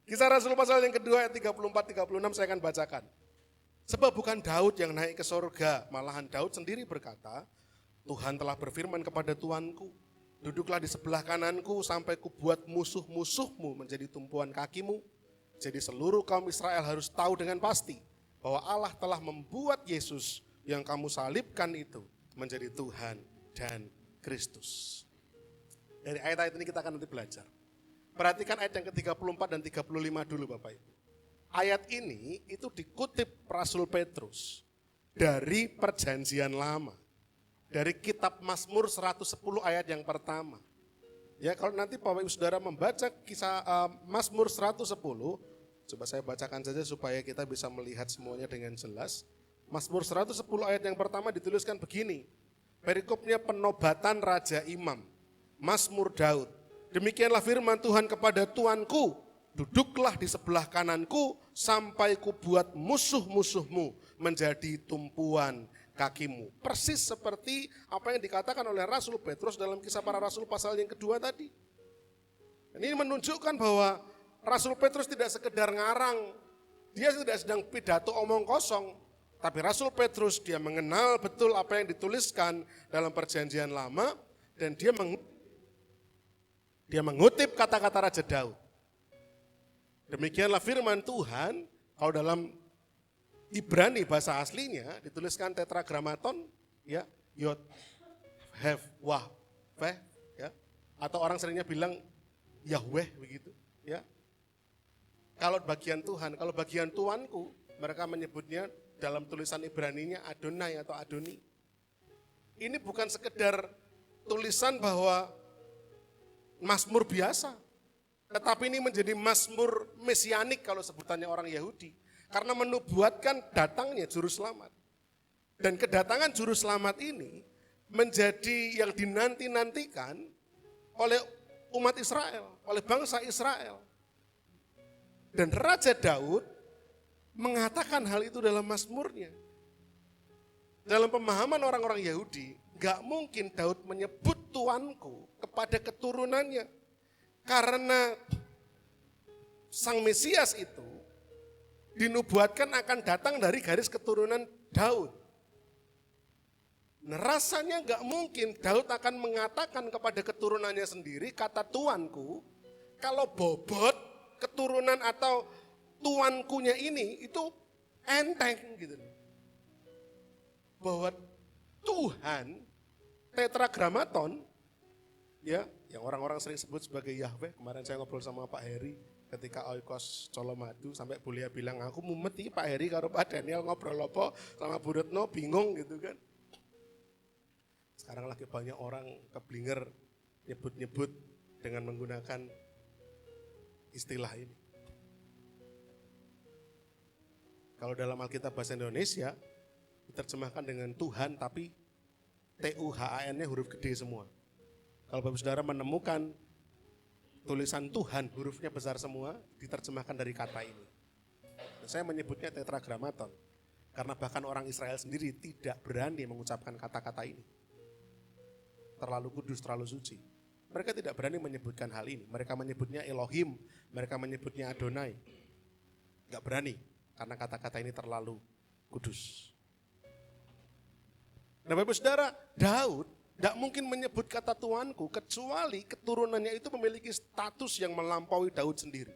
Speaker 3: Kisah Rasul pasal yang kedua ayat 34-36 saya akan bacakan. Sebab bukan Daud yang naik ke sorga, malahan Daud sendiri berkata, Tuhan telah berfirman kepada Tuanku, duduklah di sebelah kananku sampai kubuat musuh-musuhmu menjadi tumpuan kakimu. Jadi seluruh kaum Israel harus tahu dengan pasti bahwa Allah telah membuat Yesus yang kamu salibkan itu menjadi Tuhan dan Kristus. Dari ayat-ayat ini kita akan nanti belajar. Perhatikan ayat yang ke-34 dan 35 dulu Bapak Ibu. Ayat ini itu dikutip Rasul Petrus dari Perjanjian Lama. Dari kitab Mazmur 110 ayat yang pertama. Ya, kalau nanti Bapak Ibu Saudara membaca kisah Mazmur 110, coba saya bacakan saja supaya kita bisa melihat semuanya dengan jelas. Mazmur 110 ayat yang pertama dituliskan begini. Perikopnya penobatan Raja Imam, Mazmur Daud. Demikianlah firman Tuhan kepada Tuanku, duduklah di sebelah kananku sampai kubuat musuh-musuhmu menjadi tumpuan kakimu. Persis seperti apa yang dikatakan oleh Rasul Petrus dalam Kisah Para Rasul pasal yang kedua tadi. Ini menunjukkan bahwa Rasul Petrus tidak sekedar ngarang, dia tidak sedang pidato omong kosong, tapi Rasul Petrus dia mengenal betul apa yang dituliskan dalam Perjanjian Lama dan dia mengutip kata-kata Raja Daud. Demikianlah firman Tuhan, kalau dalam Ibrani bahasa aslinya dituliskan tetragrammaton, ya, yod, hev, wah, veh, ya, atau orang seringnya bilang Yahweh begitu, ya. Kalau bagian Tuhan, kalau bagian Tuanku, mereka menyebutnya dalam tulisan Ibraninya Adonai atau Adoni. Ini bukan sekedar tulisan bahwa Mazmur biasa, tetapi ini menjadi Mazmur mesianik kalau sebutannya orang Yahudi. Karena menubuatkan datangnya juru selamat. Dan kedatangan juru selamat ini menjadi yang dinanti-nantikan oleh umat Israel, oleh bangsa Israel. Dan Raja Daud mengatakan hal itu dalam Mazmurnya. Dalam pemahaman orang-orang Yahudi, gak mungkin Daud menyebut Tuanku kepada keturunannya. Karena Sang Mesias itu dinubuatkan akan datang dari garis keturunan Daud. Nah, rasanya gak mungkin Daud akan mengatakan kepada keturunannya sendiri kata Tuanku, kalau bobot keturunan atau tuankunya ini itu enteng gitu. Bahwa Tuhan tetragrammaton, ya, yang orang-orang sering sebut sebagai Yahweh. Kemarin saya ngobrol sama Pak Heri ketika Oikos Colomadu sampai Bulia bilang aku mumet iki Pak Heri karo Pak Daniel ngobrol apa sama Bu Retno bingung gitu kan. Sekarang lagi banyak orang keblinger nyebut-nyebut dengan menggunakan istilah ini. Kalau dalam Alkitab bahasa Indonesia diterjemahkan dengan Tuhan tapi T-U-H-A-N-nya huruf gede semua. Kalau Bapak Saudara menemukan tulisan Tuhan hurufnya besar semua diterjemahkan dari kata ini. Saya menyebutnya tetragrammaton karena bahkan orang Israel sendiri tidak berani mengucapkan kata-kata ini. Terlalu kudus, terlalu suci. Mereka tidak berani menyebutkan hal ini. Mereka menyebutnya Elohim, mereka menyebutnya Adonai. Gak berani, karena kata-kata ini terlalu kudus. Nah Bapak Saudara, Daud gak mungkin menyebut kata Tuanku, kecuali keturunannya itu memiliki status yang melampaui Daud sendiri.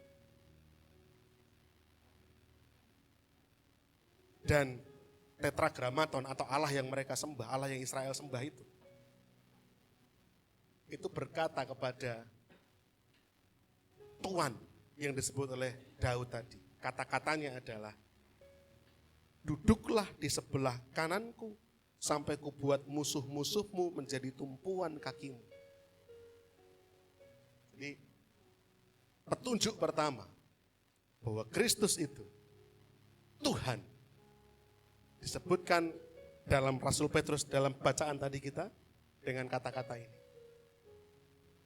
Speaker 3: Dan tetragrammaton atau Allah yang mereka sembah, Allah yang Israel sembah itu berkata kepada Tuan yang disebut oleh Daud tadi. Kata-katanya adalah, duduklah di sebelah kananku sampai kubuat musuh-musuhmu menjadi tumpuan kakimu. Jadi petunjuk pertama bahwa Kristus itu Tuhan disebutkan dalam Rasul Petrus dalam bacaan tadi kita dengan kata-kata ini.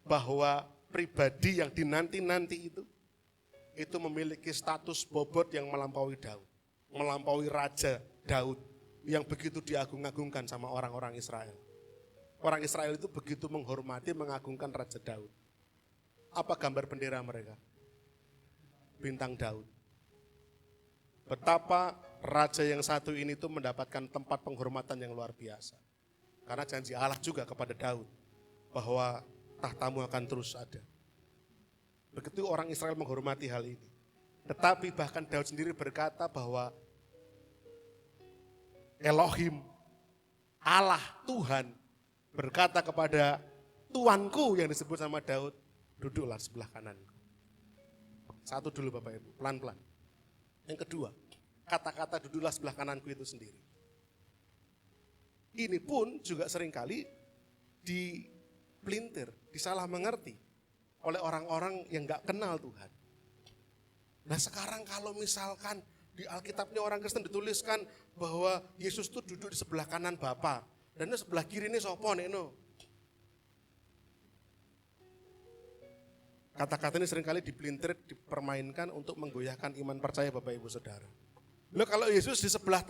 Speaker 3: Bahwa pribadi yang dinanti-nanti itu memiliki status bobot yang melampaui Daud, melampaui Raja Daud yang begitu diagung-agungkan sama orang-orang Israel. Orang Israel itu begitu menghormati, mengagungkan Raja Daud. Apa gambar bendera mereka? Bintang Daud. Betapa Raja yang satu ini tuh mendapatkan tempat penghormatan yang luar biasa. Karena janji Allah juga kepada Daud bahwa tahtamu akan terus ada. Begitu orang Israel menghormati hal ini. Tetapi bahkan Daud sendiri berkata bahwa Elohim, Allah, Tuhan, berkata kepada tuanku yang disebut sama Daud, duduklah sebelah kananku. Satu dulu Bapak Ibu, pelan-pelan. Yang kedua, kata-kata duduklah sebelah kananku itu sendiri. Ini pun juga seringkali dipelintir, disalah mengerti oleh orang-orang yang gak kenal Tuhan. Nah sekarang kalau misalkan di Alkitabnya orang Kristen dituliskan bahwa Yesus itu duduk di sebelah kanan Bapa dan di sebelah kiri ini sopo neno. Kata-kata ini seringkali dipelintir, dipermainkan untuk menggoyahkan iman percaya Bapak Ibu Saudara. Loh kalau Yesus di sebelah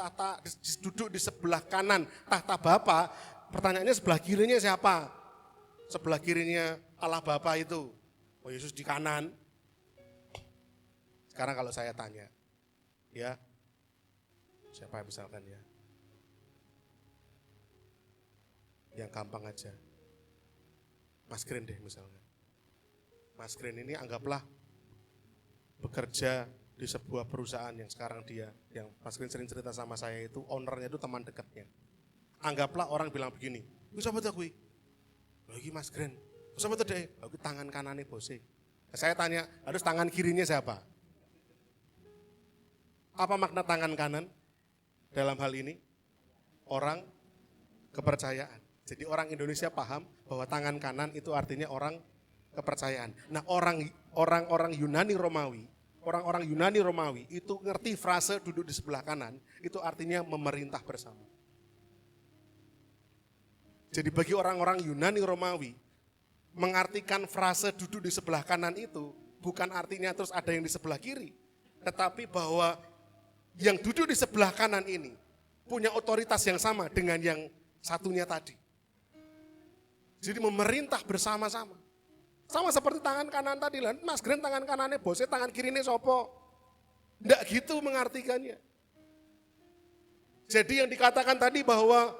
Speaker 3: duduk di sebelah kanan tahta Bapa, pertanyaannya sebelah kirinya siapa? Sebelah kirinya Allah Bapa itu. Oh Yesus di kanan. Sekarang kalau saya tanya, ya siapa misalkan ya? Yang gampang aja. Mas Green deh misalnya. Mas Green ini anggaplah bekerja di sebuah perusahaan yang sekarang yang Mas Green sering cerita sama saya itu, ownernya itu teman dekatnya. Anggaplah orang bilang begini, itu siapa tuh kui? Lagi Mas Green, siapa tuh deh? Lagi tangan kanannya bose. Saya tanya, harus tangan kirinya siapa? Apa makna tangan kanan dalam hal ini? Orang kepercayaan. Jadi orang Indonesia paham bahwa tangan kanan itu artinya orang kepercayaan. Nah orang Yunani Romawi itu ngerti frase duduk di sebelah kanan, itu artinya memerintah bersama. Jadi bagi orang-orang Yunani Romawi, mengartikan frase duduk di sebelah kanan itu bukan artinya terus ada yang di sebelah kiri. Tetapi bahwa yang duduk di sebelah kanan ini punya otoritas yang sama dengan yang satunya tadi. Jadi memerintah bersama-sama. Sama seperti tangan kanan tadi lah, Mas Green tangan kanannya bosnya, tangan kirinya sopo. Enggak gitu mengartikannya. Jadi yang dikatakan tadi bahwa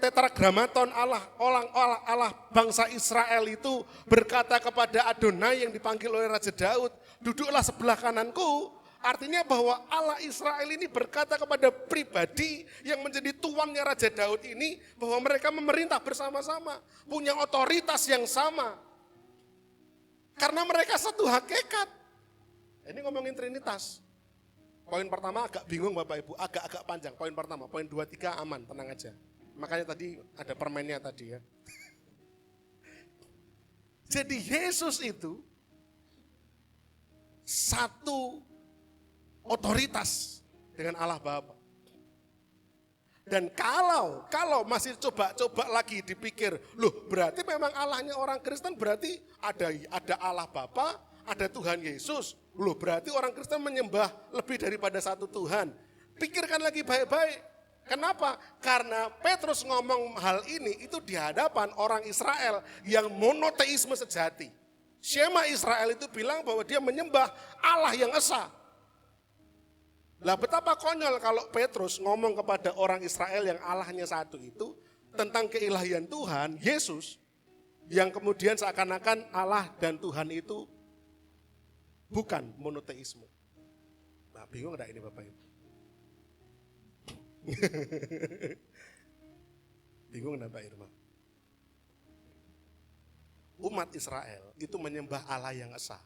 Speaker 3: tetragramaton Allah bangsa Israel itu berkata kepada Adonai yang dipanggil oleh Raja Daud, duduklah sebelah kananku. Artinya bahwa Allah Israel ini berkata kepada pribadi yang menjadi tuannya Raja Daud ini, bahwa mereka memerintah bersama-sama, punya otoritas yang sama. Karena mereka satu hakikat. Ini ngomongin Trinitas. Poin pertama agak bingung Bapak Ibu, agak panjang. Poin pertama, poin 2, 3 aman, tenang aja. Makanya tadi ada permennya tadi ya. Jadi Yesus itu satu otoritas dengan Allah Bapa. Dan kalau masih coba lagi dipikir, loh berarti memang Allahnya orang Kristen berarti ada Allah Bapa, ada Tuhan Yesus. Loh berarti orang Kristen menyembah lebih daripada satu Tuhan. Pikirkan lagi baik-baik. Kenapa? Karena Petrus ngomong hal ini itu di hadapan orang Israel yang monoteisme sejati. Shema Israel itu bilang bahwa dia menyembah Allah yang esa. Lah betapa konyol kalau Petrus ngomong kepada orang Israel yang Allahnya satu itu tentang keilahian Tuhan, Yesus, yang kemudian seakan-akan Allah dan Tuhan itu bukan monoteisme. Nah bingung enggak ini Bapak Ibu? Bingung enggak Pak Irma? Umat Israel itu menyembah Allah yang esa.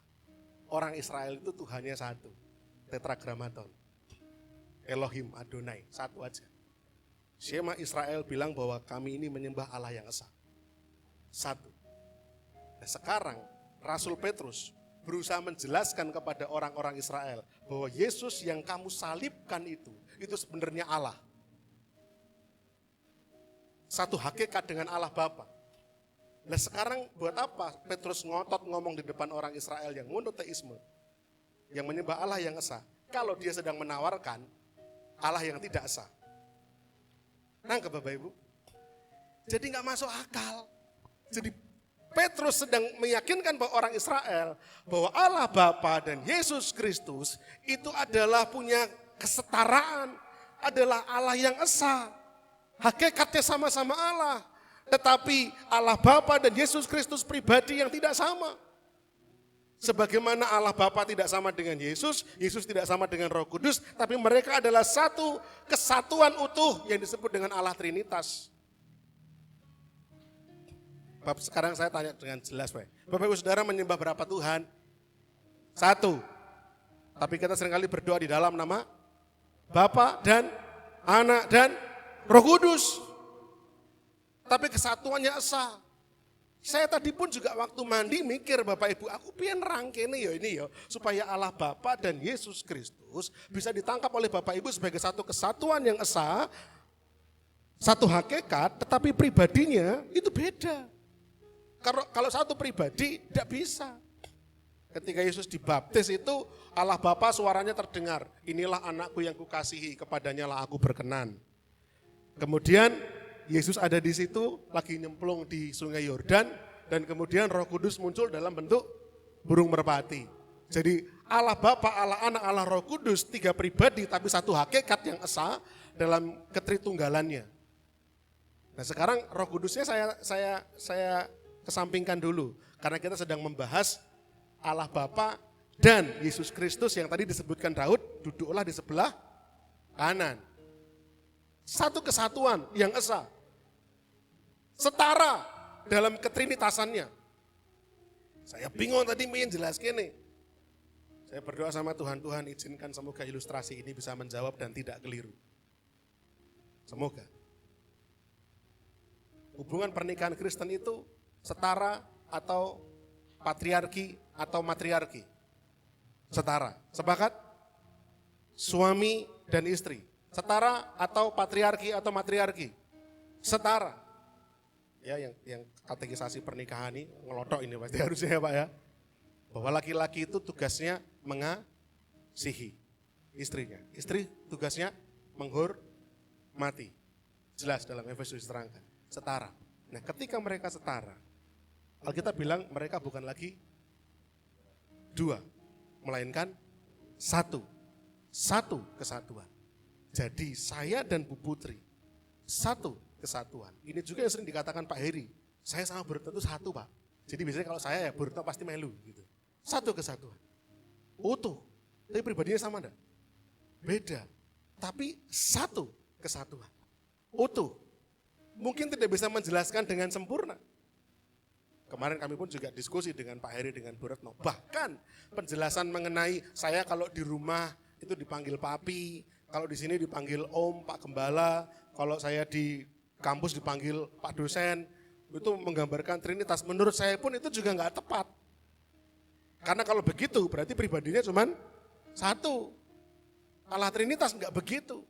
Speaker 3: Orang Israel itu Tuhannya satu, tetragramaton. Elohim, Adonai, satu aja. Shema Israel bilang bahwa kami ini menyembah Allah yang esa. Satu. Nah sekarang Rasul Petrus berusaha menjelaskan kepada orang-orang Israel bahwa Yesus yang kamu salibkan itu sebenarnya Allah. Satu hakikat dengan Allah Bapa. Nah sekarang buat apa Petrus ngotot ngomong di depan orang Israel yang monoteisme, yang menyembah Allah yang esa, kalau dia sedang menawarkan Allah yang tidak esa. Nangkep Bapak Ibu? Jadi gak masuk akal. Jadi Petrus sedang meyakinkan bahwa orang Israel bahwa Allah Bapa dan Yesus Kristus itu adalah punya kesetaraan, adalah Allah yang esa. Hakikatnya sama-sama Allah. Tetapi Allah Bapa dan Yesus Kristus pribadi yang tidak sama. Sebagaimana Allah Bapa tidak sama dengan Yesus, Yesus tidak sama dengan Roh Kudus, tapi mereka adalah satu kesatuan utuh yang disebut dengan Allah Trinitas. Sekarang saya tanya dengan jelas, Bapak Ibu Saudara menyembah berapa Tuhan? Satu. Tapi kita seringkali berdoa di dalam nama Bapa dan Anak dan Roh Kudus. Tapi kesatuannya esa. Saya tadi pun juga waktu mandi mikir Bapak Ibu, aku pengen rangkene ya ini ya, supaya Allah Bapa dan Yesus Kristus bisa ditangkap oleh Bapak Ibu sebagai satu kesatuan yang esa, satu hakikat, tetapi pribadinya itu beda. Kalau satu pribadi tidak bisa. Ketika Yesus dibaptis itu Allah Bapa suaranya terdengar, inilah anakku yang kukasihi, kepadanya lah aku berkenan. Kemudian Yesus ada di situ lagi nyemplung di sungai Yordan dan kemudian Roh Kudus muncul dalam bentuk burung merpati. Jadi Allah Bapa, Allah Anak, Allah Roh Kudus, tiga pribadi tapi satu hakikat yang esa dalam ketritunggalannya. Nah sekarang Roh Kudusnya saya kesampingkan dulu karena kita sedang membahas Allah Bapa dan Yesus Kristus yang tadi disebutkan Daud, duduklah di sebelah kanan. Satu kesatuan yang esa, setara dalam ketrinitasannya. Saya bingung tadi ingin jelaskan nih. Saya berdoa sama Tuhan izinkan semoga ilustrasi ini bisa menjawab dan tidak keliru. Semoga. Hubungan pernikahan Kristen itu setara atau patriarki atau matriarki? Setara. Sepakat? Suami dan istri. Setara atau patriarki atau matriarki? Setara. Ya, yang katekisasi pernikahan ini ngelotok ini pasti harusnya ya Pak ya. Bahwa laki-laki itu tugasnya mengasihi istrinya. Istri tugasnya menghormati. Jelas dalam Efesus diterangkan. Setara. Nah ketika mereka setara, Alkitab bilang mereka bukan lagi dua, melainkan satu. Satu kesatuan. Jadi saya dan Bu Putri, satu kesatuan. Ini juga yang sering dikatakan Pak Heri, saya sama Bu Retno itu satu Pak. Jadi biasanya kalau saya ya Bu Retno pasti melu gitu. Satu kesatuan. Utuh, tapi pribadinya sama enggak? Beda, tapi satu kesatuan. Utuh, mungkin tidak bisa menjelaskan dengan sempurna. Kemarin kami pun juga diskusi dengan Pak Heri, dengan Bu Retno. Bahkan penjelasan mengenai saya kalau di rumah itu dipanggil papi, kalau di sini dipanggil om, Pak Gembala, kalau saya di kampus dipanggil Pak dosen, itu menggambarkan Trinitas. Menurut saya pun itu juga nggak tepat. Karena kalau begitu berarti pribadinya cuma satu. Allah Trinitas nggak begitu.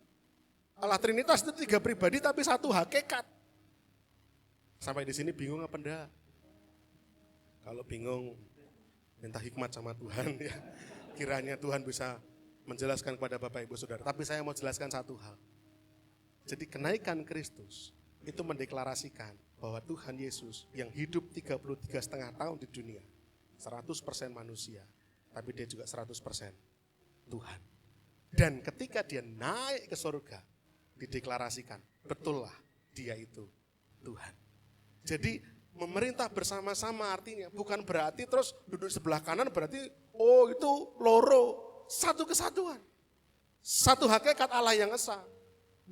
Speaker 3: Allah Trinitas itu tiga pribadi tapi satu hakikat. Sampai di sini bingung apa enggak? Kalau bingung minta hikmat sama Tuhan ya. Kiranya Tuhan bisa menjelaskan kepada Bapak Ibu Saudara. Tapi saya mau jelaskan satu hal. Jadi kenaikan Kristus itu mendeklarasikan bahwa Tuhan Yesus yang hidup 33,5 tahun di dunia, 100% manusia, tapi dia juga 100% Tuhan. Dan ketika dia naik ke surga, dideklarasikan, betullah dia itu Tuhan. Jadi memerintah bersama-sama artinya bukan berarti terus duduk sebelah kanan berarti oh itu loro. Satu kesatuan, satu hakikat Allah yang esa.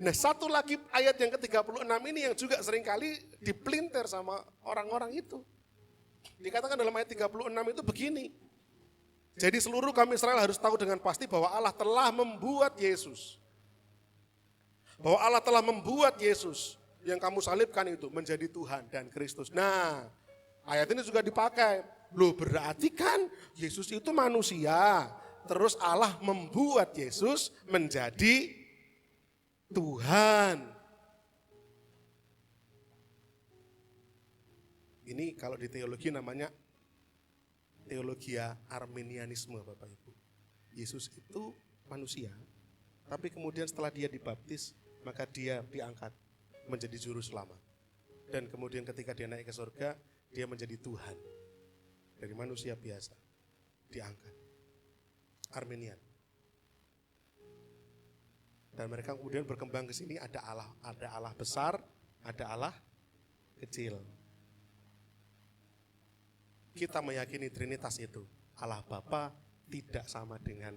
Speaker 3: Nah satu lagi ayat yang ke-36 ini yang juga seringkali dipelintir sama orang-orang itu. Dikatakan dalam ayat 36 itu begini. Jadi seluruh kaum Israel harus tahu dengan pasti bahwa Allah telah membuat Yesus. Bahwa Allah telah membuat Yesus yang kamu salibkan itu menjadi Tuhan dan Kristus. Nah ayat ini juga dipakai. Loh berarti kan Yesus itu manusia. Terus Allah membuat Yesus menjadi Tuhan. Ini kalau di teologi namanya teologia Arminianisme Bapak Ibu. Yesus itu manusia, tapi kemudian setelah dia dibaptis, maka dia diangkat menjadi juru selamat. Dan kemudian ketika dia naik ke surga, dia menjadi Tuhan. Dari manusia biasa, diangkat. Arminian. Dan mereka kemudian berkembang ke sini ada Allah besar, ada Allah kecil. Kita meyakini Trinitas itu Allah Bapa tidak sama dengan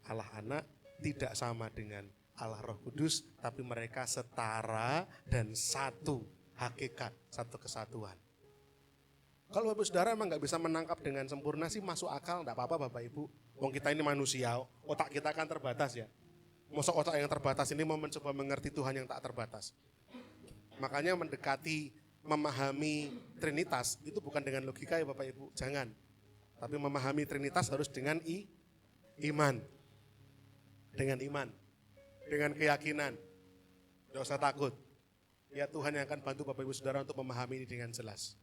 Speaker 3: Allah Anak, tidak sama dengan Allah Roh Kudus, tapi mereka setara dan satu hakikat, satu kesatuan. Kalau Bapak Saudara emang nggak bisa menangkap dengan sempurna sih masuk akal, enggak apa-apa Bapak Ibu. Wong kita ini manusia, otak kita kan terbatas ya. Masa otak yang terbatas ini mau mencoba mengerti Tuhan yang tak terbatas. Makanya mendekati, memahami Trinitas itu bukan dengan logika ya Bapak Ibu, jangan. Tapi memahami Trinitas harus dengan iman. Dengan iman, dengan keyakinan. Tidak usah takut. Ya Tuhan yang akan bantu Bapak Ibu Saudara untuk memahami ini dengan jelas.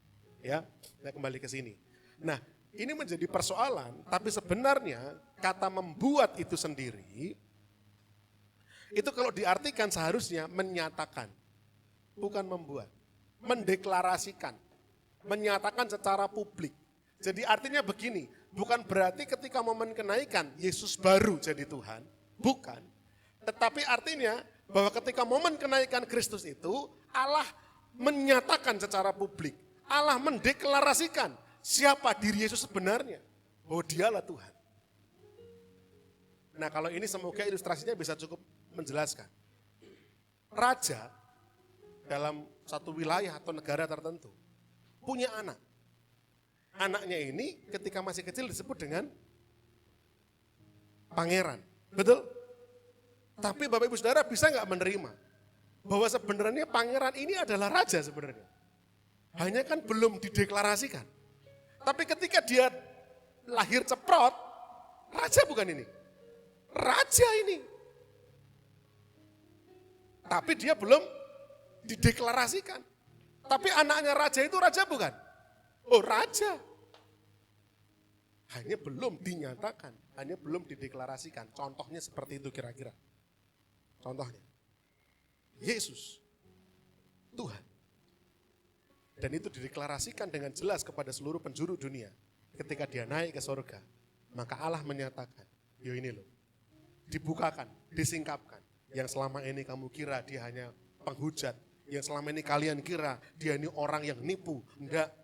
Speaker 3: Ya, kita kembali ke sini. Nah, ini menjadi persoalan, tapi sebenarnya kata membuat itu sendiri, itu kalau diartikan seharusnya menyatakan, bukan membuat. Mendeklarasikan, menyatakan secara publik. Jadi artinya begini, bukan berarti ketika momen kenaikan Yesus baru jadi Tuhan, bukan. Tetapi artinya bahwa ketika momen kenaikan Kristus itu Allah menyatakan secara publik, Allah mendeklarasikan siapa diri Yesus sebenarnya, bahwa dialah Tuhan. Nah kalau ini semoga ilustrasinya bisa cukup menjelaskan. Raja dalam satu wilayah atau negara tertentu punya anak. Anaknya ini ketika masih kecil disebut dengan pangeran, betul? Tapi Bapak Ibu Saudara bisa nggak menerima bahwa sebenarnya pangeran ini adalah raja sebenarnya. Hanya kan belum dideklarasikan. Tapi ketika dia lahir ceprot, raja bukan ini. Raja ini. Tapi dia belum dideklarasikan. Tapi anaknya raja itu raja bukan? Oh raja. Hanya belum dinyatakan, hanya belum dideklarasikan. Contohnya seperti itu kira-kira. Contohnya, Yesus, Tuhan. Dan itu dideklarasikan dengan jelas kepada seluruh penjuru dunia. Ketika dia naik ke surga, maka Allah menyatakan, yo ini loh, dibukakan, disingkapkan. Yang selama ini kamu kira dia hanya penghujat, yang selama ini kalian kira dia ini orang yang nipu. Enggak,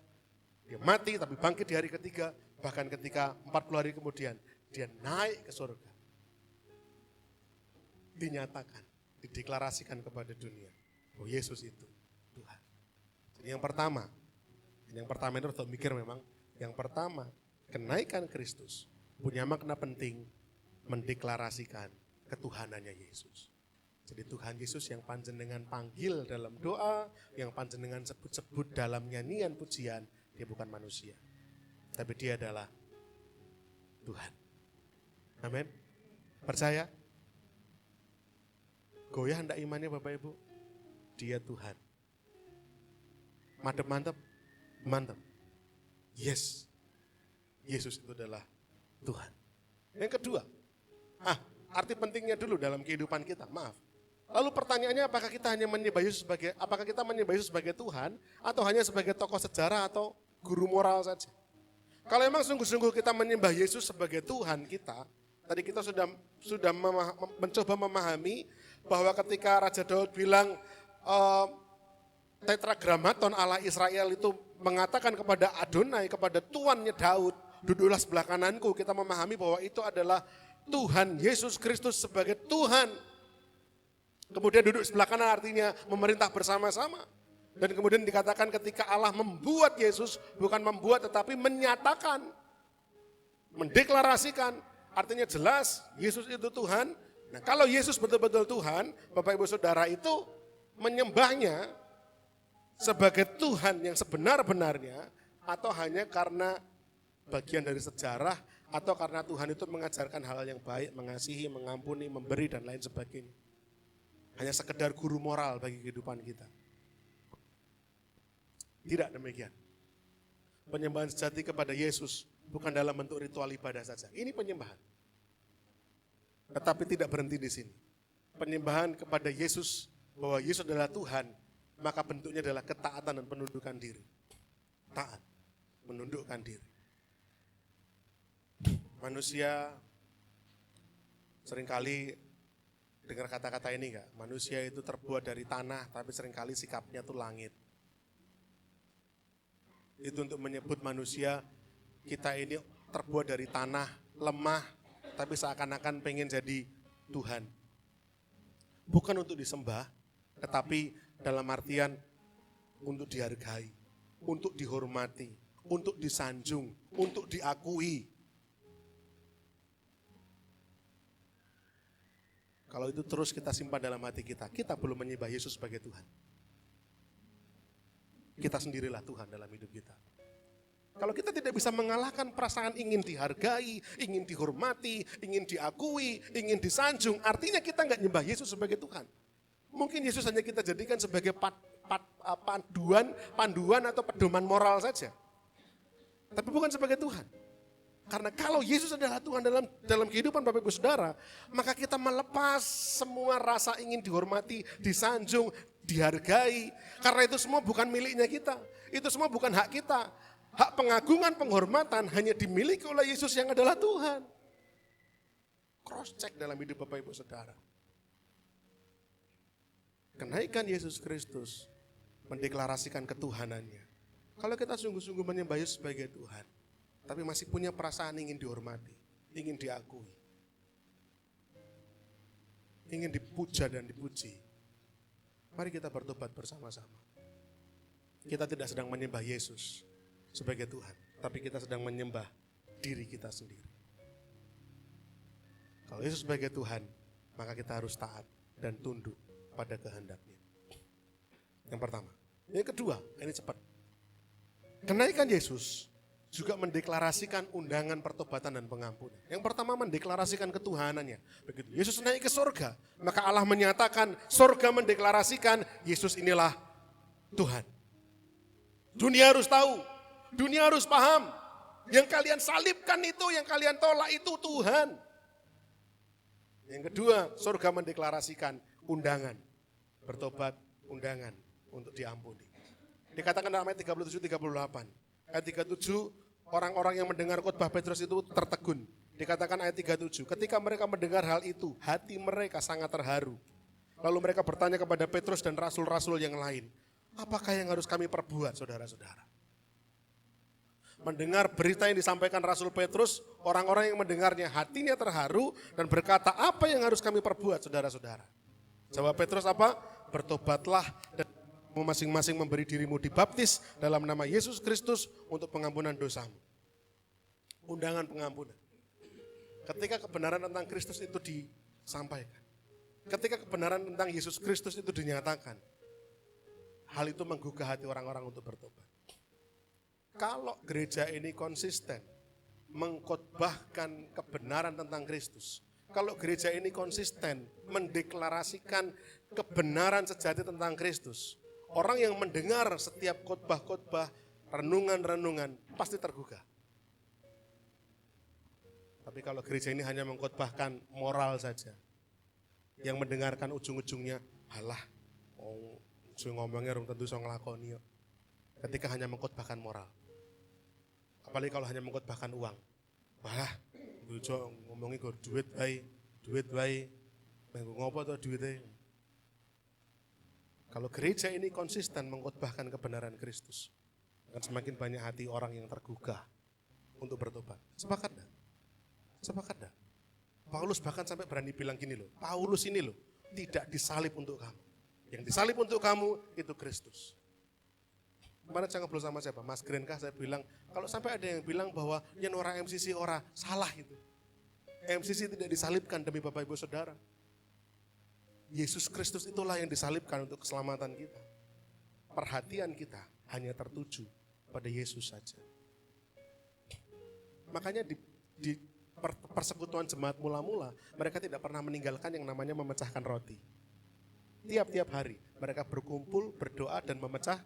Speaker 3: dia mati tapi bangkit di hari ketiga, bahkan ketika 40 hari kemudian, dia naik ke surga. Dinyatakan, dideklarasikan kepada dunia, bahwa Yesus itu Tuhan. Jadi yang pertama itu harus mikir memang, yang pertama, kenaikan Kristus punya makna penting mendeklarasikan ketuhanannya Yesus. Jadi Tuhan Yesus yang panjenengan panggil dalam doa, yang panjenengan sebut-sebut dalam nyanyian pujian, dia bukan manusia. Tapi dia adalah Tuhan. Amin. Percaya? Goyah hendak imannya Bapak Ibu? Dia Tuhan. Mantap. Yes. Yesus itu adalah Tuhan. Yang kedua, arti pentingnya dulu dalam kehidupan kita, maaf. Lalu pertanyaannya apakah kita hanya menyembah Yesus sebagai Tuhan atau hanya sebagai tokoh sejarah atau guru moral saja? Kalau memang sungguh-sungguh kita menyembah Yesus sebagai Tuhan kita, tadi kita sudah mencoba memahami bahwa ketika Raja Daud bilang tetragrammaton Allah Israel itu mengatakan kepada Adonai, kepada tuannya Daud, duduklah sebelah kananku, kita memahami bahwa itu adalah Tuhan Yesus Kristus sebagai Tuhan. Kemudian duduk sebelah kanan artinya memerintah bersama-sama. Dan kemudian dikatakan ketika Allah membuat Yesus, bukan membuat tetapi menyatakan, mendeklarasikan, artinya jelas Yesus itu Tuhan. Nah kalau Yesus betul-betul Tuhan, Bapak Ibu Saudara itu menyembahnya sebagai Tuhan yang sebenar-benarnya, atau hanya karena bagian dari sejarah, atau karena Tuhan itu mengajarkan hal yang baik, mengasihi, mengampuni, memberi, dan lain sebagainya. Hanya sekedar guru moral bagi kehidupan kita. Tidak demikian. Penyembahan sejati kepada Yesus bukan dalam bentuk ritual ibadah saja. Ini penyembahan. Tetapi tidak berhenti di sini. Penyembahan kepada Yesus, bahwa Yesus adalah Tuhan, maka bentuknya adalah ketaatan dan penundukan diri. Taat, menundukkan diri. Manusia seringkali dengar kata-kata ini enggak? Manusia itu terbuat dari tanah, tapi seringkali sikapnya itu langit. Itu untuk menyebut manusia, kita ini terbuat dari tanah, lemah, tapi seakan-akan pengen jadi Tuhan. Bukan untuk disembah, tetapi dalam artian untuk dihargai, untuk dihormati, untuk disanjung, untuk diakui. Kalau itu terus kita simpan dalam hati kita belum menyembah Yesus sebagai Tuhan. Kita sendirilah Tuhan dalam hidup kita. Kalau kita tidak bisa mengalahkan perasaan ingin dihargai, ingin dihormati, ingin diakui, ingin disanjung, artinya kita nggak nyembah Yesus sebagai Tuhan. Mungkin Yesus hanya kita jadikan sebagai panduan atau pedoman moral saja. Tapi bukan sebagai Tuhan. Karena kalau Yesus adalah Tuhan dalam kehidupan Bapak Ibu Saudara, maka kita melepas semua rasa ingin dihormati, disanjung, dihargai. Karena itu semua bukan miliknya kita. Itu semua bukan hak kita. Hak pengagungan, penghormatan hanya dimiliki oleh Yesus yang adalah Tuhan. Cross check dalam hidup Bapak Ibu Saudara. Kenaikan Yesus Kristus mendeklarasikan ketuhanannya. Kalau kita sungguh-sungguh menyembah Yesus sebagai Tuhan, tapi masih punya perasaan ingin dihormati, ingin diakui, ingin dipuja dan dipuji, mari kita bertobat bersama-sama. Kita tidak sedang menyembah Yesus sebagai Tuhan, tapi kita sedang menyembah diri kita sendiri. Kalau Yesus sebagai Tuhan, maka kita harus taat dan tunduk pada kehendaknya. Yang pertama. Yang kedua, ini cepat. Kenaikan Yesus juga mendeklarasikan undangan pertobatan dan pengampunan. Yang pertama mendeklarasikan ketuhanannya. Begitu Yesus naik ke sorga, maka Allah menyatakan, sorga mendeklarasikan Yesus inilah Tuhan. Dunia harus tahu, dunia harus paham, yang kalian salibkan itu, yang kalian tolak itu Tuhan. Yang kedua, sorga mendeklarasikan undangan, bertobat, undangan untuk diampuni. Dikatakan dalam ayat 37-38. Ayat 37, orang-orang yang mendengar khotbah Petrus itu tertegun. Dikatakan ayat 37, ketika mereka mendengar hal itu, hati mereka sangat terharu. Lalu mereka bertanya kepada Petrus dan rasul-rasul yang lain, apakah yang harus kami perbuat, saudara-saudara? Mendengar berita yang disampaikan Rasul Petrus, orang-orang yang mendengarnya hatinya terharu dan berkata, apa yang harus kami perbuat, saudara-saudara? Jawab Petrus apa? Bertobatlah dan masing-masing memberi dirimu dibaptis dalam nama Yesus Kristus untuk pengampunan dosamu. Undangan pengampunan. Ketika kebenaran tentang Kristus itu disampaikan, ketika kebenaran tentang Yesus Kristus itu dinyatakan, hal itu menggugah hati orang-orang untuk bertobat. Kalau gereja ini konsisten mengkhotbahkan kebenaran tentang Kristus, kalau gereja ini konsisten mendeklarasikan kebenaran sejati tentang Kristus, orang yang mendengar setiap khotbah-khotbah, renungan-renungan pasti tergugah. Tapi kalau gereja ini hanya mengkhotbahkan moral saja, yang mendengarkan ujung-ujungnya, halah, ngomongnya rum tentu so ngelakoni. Ketika hanya mengkhotbahkan moral. Apalagi kalau hanya mengkhotbahkan uang. Wah, bojo ngomongi go duit bae. Mengko ngopo to duite? Kalau gereja ini konsisten mengkhotbahkan kebenaran Kristus, akan semakin banyak hati orang yang tergugah untuk bertobat. Sepakat enggak? Sepakat enggak? Paulus bahkan sampai berani bilang gini loh, Paulus ini loh tidak disalib untuk kamu. Yang disalib untuk kamu itu Kristus. Kemarin saya ngobrol sama siapa? Mas Grenkah, saya bilang, kalau sampai ada yang bilang bahwa yang orang MCC orang salah itu. MCC tidak disalibkan demi Bapak Ibu Saudara. Yesus Kristus itulah yang disalibkan untuk keselamatan kita. Perhatian kita hanya tertuju pada Yesus saja. Makanya di persekutuan jemaat mula-mula, mereka tidak pernah meninggalkan yang namanya memecahkan roti. Tiap-tiap hari mereka berkumpul, berdoa dan memecah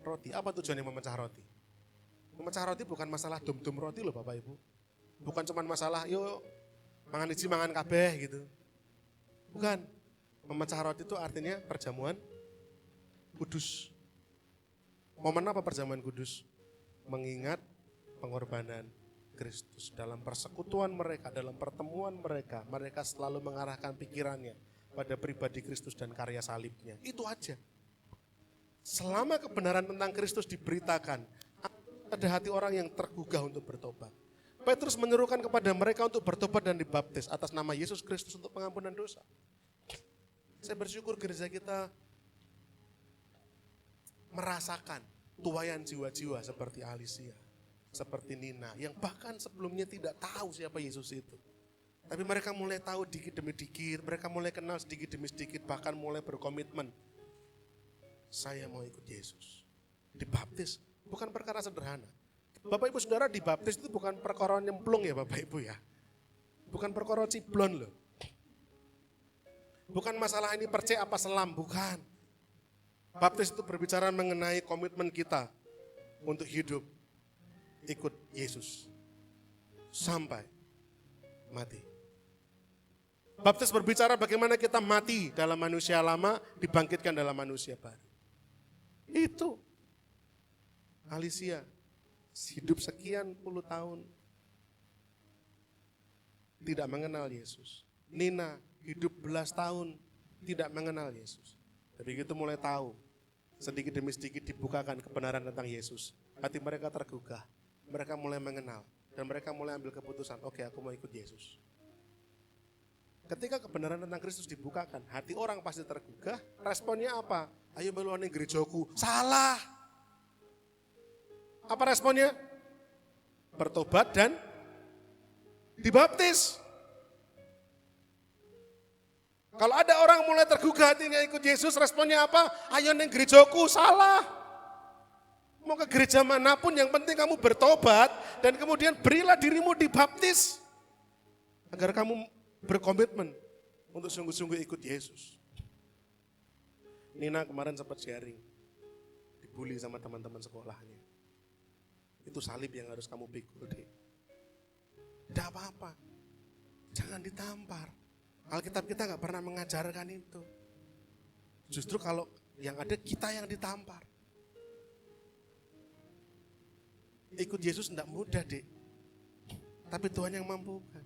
Speaker 3: roti. Apa tujuannya memecah roti? Memecah roti bukan masalah dum-dum roti loh Bapak Ibu. Bukan cuma masalah yuk mangan iji mangan kabeh gitu. Bukan. Memecah roti itu artinya perjamuan kudus. Momen apa perjamuan kudus? Mengingat pengorbanan Kristus. Dalam persekutuan mereka, dalam pertemuan mereka, mereka selalu mengarahkan pikirannya pada pribadi Kristus dan karya salibnya. Itu aja. Selama kebenaran tentang Kristus diberitakan, ada hati orang yang tergugah untuk bertobat. Petrus menyerukan kepada mereka untuk bertobat dan dibaptis atas nama Yesus Kristus untuk pengampunan dosa. Saya bersyukur gereja kita merasakan tuaian jiwa-jiwa seperti Alicia, seperti Nina, yang bahkan sebelumnya tidak tahu siapa Yesus itu. Tapi mereka mulai tahu dikit demi dikit, mereka mulai kenal sedikit demi sedikit, bahkan mulai berkomitmen. Saya mau ikut Yesus. Dibaptis bukan perkara sederhana. Bapak Ibu Saudara, dibaptis itu bukan perkara nyemplung ya Bapak Ibu ya. Bukan perkara ciblon loh. Bukan masalah ini percaya apa selam, bukan. Baptis itu berbicara mengenai komitmen kita untuk hidup ikut Yesus sampai mati. Baptis berbicara bagaimana kita mati dalam manusia lama, dibangkitkan dalam manusia baru. Itu Alicia hidup sekian puluh tahun tidak mengenal Yesus. Nina hidup belas tahun tidak mengenal Yesus. Tapi begitu mulai tahu, sedikit demi sedikit dibukakan kebenaran tentang Yesus. Hati mereka tergugah, mereka mulai mengenal, dan mereka mulai ambil keputusan, oke, aku mau ikut Yesus. Ketika kebenaran tentang Kristus dibukakan, hati orang pasti tergugah, responnya apa? Ayo meluani gerejaku, salah. Apa responnya? Bertobat dan dibaptis. Kalau ada orang mulai tergugah hatinya ikut Yesus, responnya apa? Ayo neng gerejaku, salah. Mau ke gereja manapun, yang penting kamu bertobat dan kemudian berilah dirimu dibaptis. Agar kamu berkomitmen untuk sungguh-sungguh ikut Yesus. Nina kemarin sempat sharing, dibully sama teman-teman sekolahnya. Itu salib yang harus kamu pikul deh. Tidak apa-apa, jangan ditampar. Alkitab kita gak pernah mengajarkan itu. Justru kalau yang ada kita yang ditampar. Ikut Yesus tidak mudah dek, tapi Tuhan yang mampukan.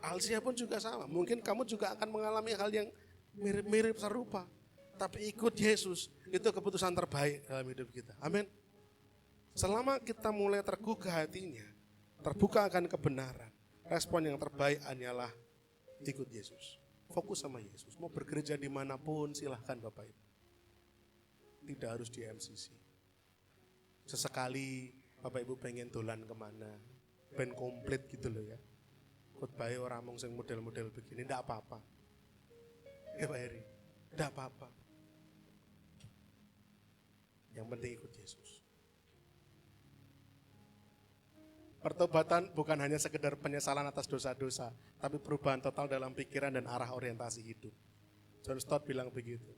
Speaker 3: Alicia pun juga sama, mungkin kamu juga akan mengalami hal yang mirip-mirip serupa. Tapi ikut Yesus, itu keputusan terbaik dalam hidup kita. Amin. Selama kita mulai tergugah hatinya, terbuka akan kebenaran, respon yang terbaik hanyalah ikut Yesus. Fokus sama Yesus. Mau bergereja dimanapun silahkan Bapak Ibu. Tidak harus di MCC. Sesekali Bapak Ibu pengen dolan kemana, band komplit gitu loh ya. Khotbahnya orang mong sing model-model begini, tidak apa-apa. Ya Pak Heri, tidak apa-apa. Yang penting ikut Yesus. Pertobatan bukan hanya sekedar penyesalan atas dosa-dosa, tapi perubahan total dalam pikiran dan arah orientasi hidup. John Stott bilang begitu.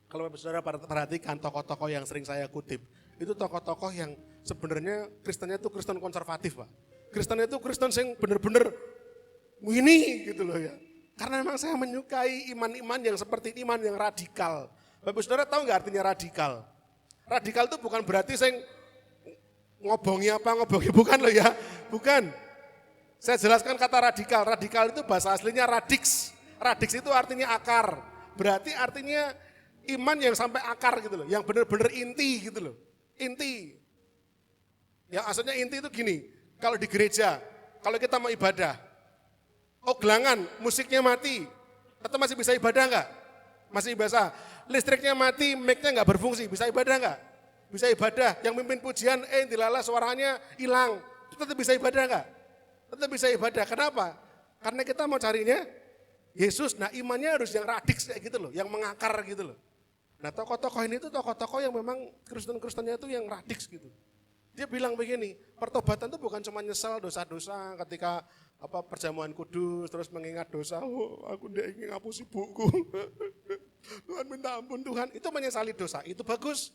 Speaker 3: Kalau saudara perhatikan tokoh-tokoh yang sering saya kutip, itu tokoh-tokoh yang sebenarnya Kristennya itu Kristen konservatif Pak. Kristennya itu Kristen yang benar-benar ini gitu loh ya. Karena memang saya menyukai iman-iman yang seperti iman yang radikal. Bapak saudara tahu nggak artinya radikal? Radikal itu bukan berarti saya ngobongi bukan loh ya, bukan. Saya jelaskan kata radikal. Radikal itu bahasa aslinya radix. Radix itu artinya akar. Berarti artinya iman yang sampai akar gitu loh, yang benar-benar inti gitu loh. Inti. Yang asalnya inti itu gini, kalau di gereja, kalau kita mau ibadah, gelangan, musiknya mati, atau masih bisa ibadah enggak? Masih bisa. Listriknya mati, mic-nya enggak berfungsi, bisa ibadah enggak? Bisa ibadah. Yang mimpin pujian, dilala suaranya hilang, tetap bisa ibadah enggak? Tetap bisa ibadah. Kenapa? Karena kita mau carinya Yesus. Nah imannya harus yang radix kayak gitu loh, yang mengakar gitu loh. Nah tokoh-tokoh ini tuh tokoh-tokoh yang memang Kristen-Kristennya itu yang radix gitu. Dia bilang begini, pertobatan itu bukan cuma nyesal dosa-dosa ketika perjamuan kudus, terus mengingat dosa, aku tidak ingin ngapus ibuku. Tuhan minta ampun Tuhan, itu menyesali dosa, itu bagus.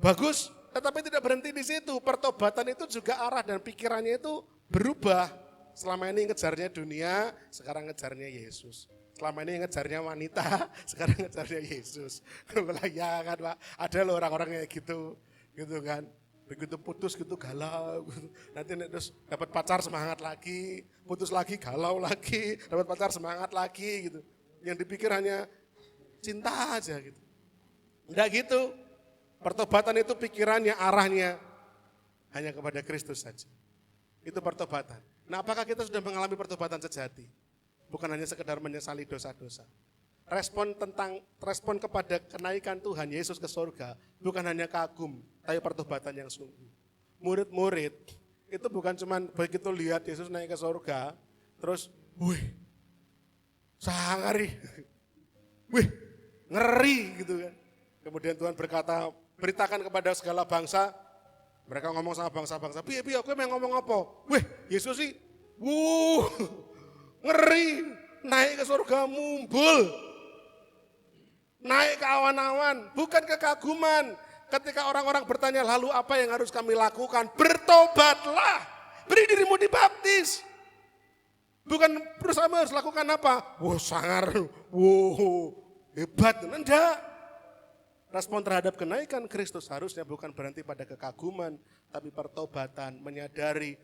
Speaker 3: Bagus, tetapi tidak berhenti di situ. Pertobatan itu juga arah dan pikirannya itu berubah. Selama ini ngejarnya dunia, sekarang ngejarnya Yesus. Selama ini ngejarnya wanita, sekarang ngejarnya Yesus. Ya kan Pak, ada loh orang-orang kayak gitu kan. Begitu putus gitu galau, nanti terus dapat pacar semangat lagi, putus lagi galau lagi, dapat pacar semangat lagi gitu. Yang dipikir hanya cinta aja gitu. Enggak gitu. Pertobatan itu pikirannya, arahnya hanya kepada Kristus saja. Itu pertobatan. Nah, apakah kita sudah mengalami pertobatan sejati? Bukan hanya sekedar menyesali dosa-dosa. Respon kepada kenaikan Tuhan Yesus ke surga bukan hanya kagum, tapi pertobatan yang sungguh. Murid-murid itu bukan cuman begitu lihat Yesus naik ke surga, terus, wih, sangari, wih, ngeri gitu kan. Kemudian Tuhan berkata, beritakan kepada segala bangsa, mereka ngomong sama bangsa-bangsa, piye aku emang ngomong apa? Wih, Yesus sih, ngeri, naik ke surga mumbul, naik ke awan-awan, bukan kekaguman. Ketika orang-orang bertanya, lalu apa yang harus kami lakukan? Bertobatlah, beri dirimu dibaptis. Bukan berusaha harus lakukan apa? Sangar, hebat, enggak. Respon terhadap kenaikan Kristus harusnya bukan berhenti pada kekaguman, tapi pertobatan, menyadari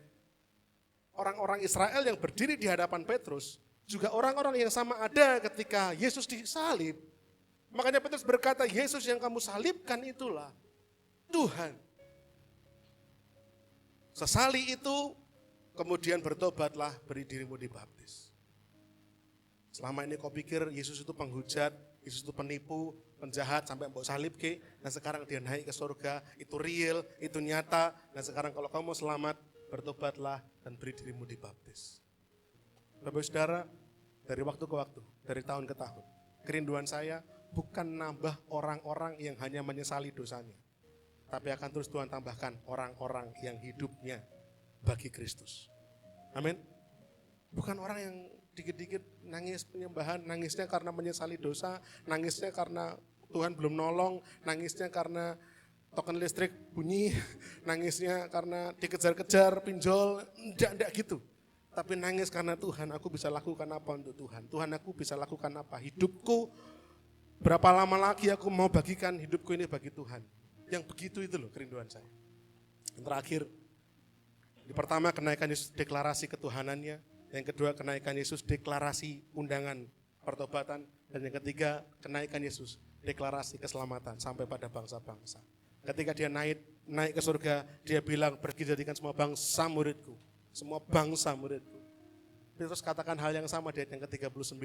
Speaker 3: orang-orang Israel yang berdiri di hadapan Petrus, juga orang-orang yang sama ada ketika Yesus disalib. Makanya Petrus berkata, Yesus yang kamu salibkan itulah Tuhan. Sesali itu, kemudian bertobatlah, beri dirimu dibaptis. Selama ini kau pikir Yesus itu penghujat, Yesus itu penipu, penjahat sampai mbok salib ke, dan sekarang dia naik ke surga, itu real, itu nyata, dan sekarang kalau kamu mau selamat, bertobatlah dan beri dirimu dibaptis. Bapak Saudara, dari waktu ke waktu, dari tahun ke tahun, kerinduan saya bukan nambah orang-orang yang hanya menyesali dosanya, tapi akan terus Tuhan tambahkan orang-orang yang hidupnya bagi Kristus. Amin. Bukan orang yang dikit-dikit nangis penyembahan, nangisnya karena menyesali dosa, nangisnya karena Tuhan belum nolong, nangisnya karena token listrik bunyi, nangisnya karena dikejar-kejar pinjol, enggak gitu. Tapi nangis karena Tuhan, aku bisa lakukan apa untuk Tuhan? Tuhan, aku bisa lakukan apa? Hidupku, berapa lama lagi aku mau bagikan hidupku ini bagi Tuhan? Yang begitu itu loh kerinduan saya. Yang terakhir, di pertama kenaikan Yesus deklarasi ketuhanannya, yang kedua kenaikan Yesus deklarasi undangan pertobatan, dan yang ketiga kenaikan Yesus deklarasi keselamatan sampai pada bangsa-bangsa. Ketika dia naik ke surga, dia bilang, pergi jadikan semua bangsa muridku, semua bangsa muridku. Petrus katakan hal yang sama di ayat yang ke-39.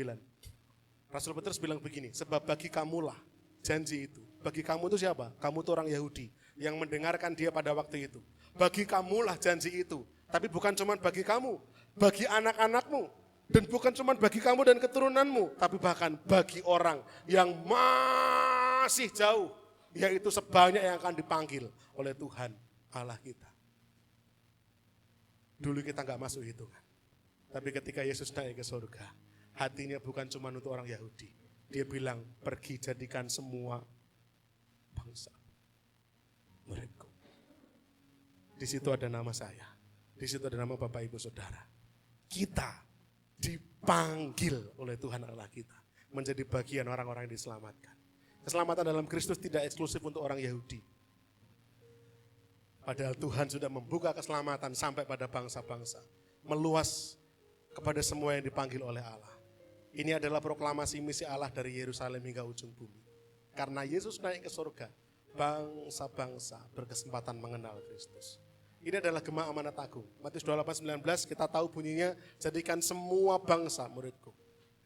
Speaker 3: Rasul Petrus bilang begini, sebab bagi kamulah janji itu. Bagi kamu itu siapa? Kamu itu orang Yahudi yang mendengarkan dia pada waktu itu. Bagi kamulah janji itu. Tapi bukan cuma bagi kamu, bagi anak-anakmu. Dan bukan cuma bagi kamu dan keturunanmu, tapi bahkan bagi orang yang masih jauh, yaitu sebanyak yang akan dipanggil oleh Tuhan Allah kita. Dulu kita gak masuk hitungan. Tapi ketika Yesus naik ke surga, hatinya bukan cuma untuk orang Yahudi. Dia bilang, pergi jadikan semua bangsa muridku. Di situ ada nama saya. Di situ ada nama Bapak Ibu Saudara. Kita dipanggil oleh Tuhan Allah kita menjadi bagian orang-orang yang diselamatkan. Keselamatan dalam Kristus tidak eksklusif untuk orang Yahudi. Padahal Tuhan sudah membuka keselamatan sampai pada bangsa-bangsa. Meluas kepada semua yang dipanggil oleh Allah. Ini adalah proklamasi misi Allah dari Yerusalem hingga ujung bumi. Karena Yesus naik ke surga, bangsa-bangsa berkesempatan mengenal Kristus. Ini adalah Gema Amanat Agung. Matius 28:19 kita tahu bunyinya, jadikan semua bangsa muridku.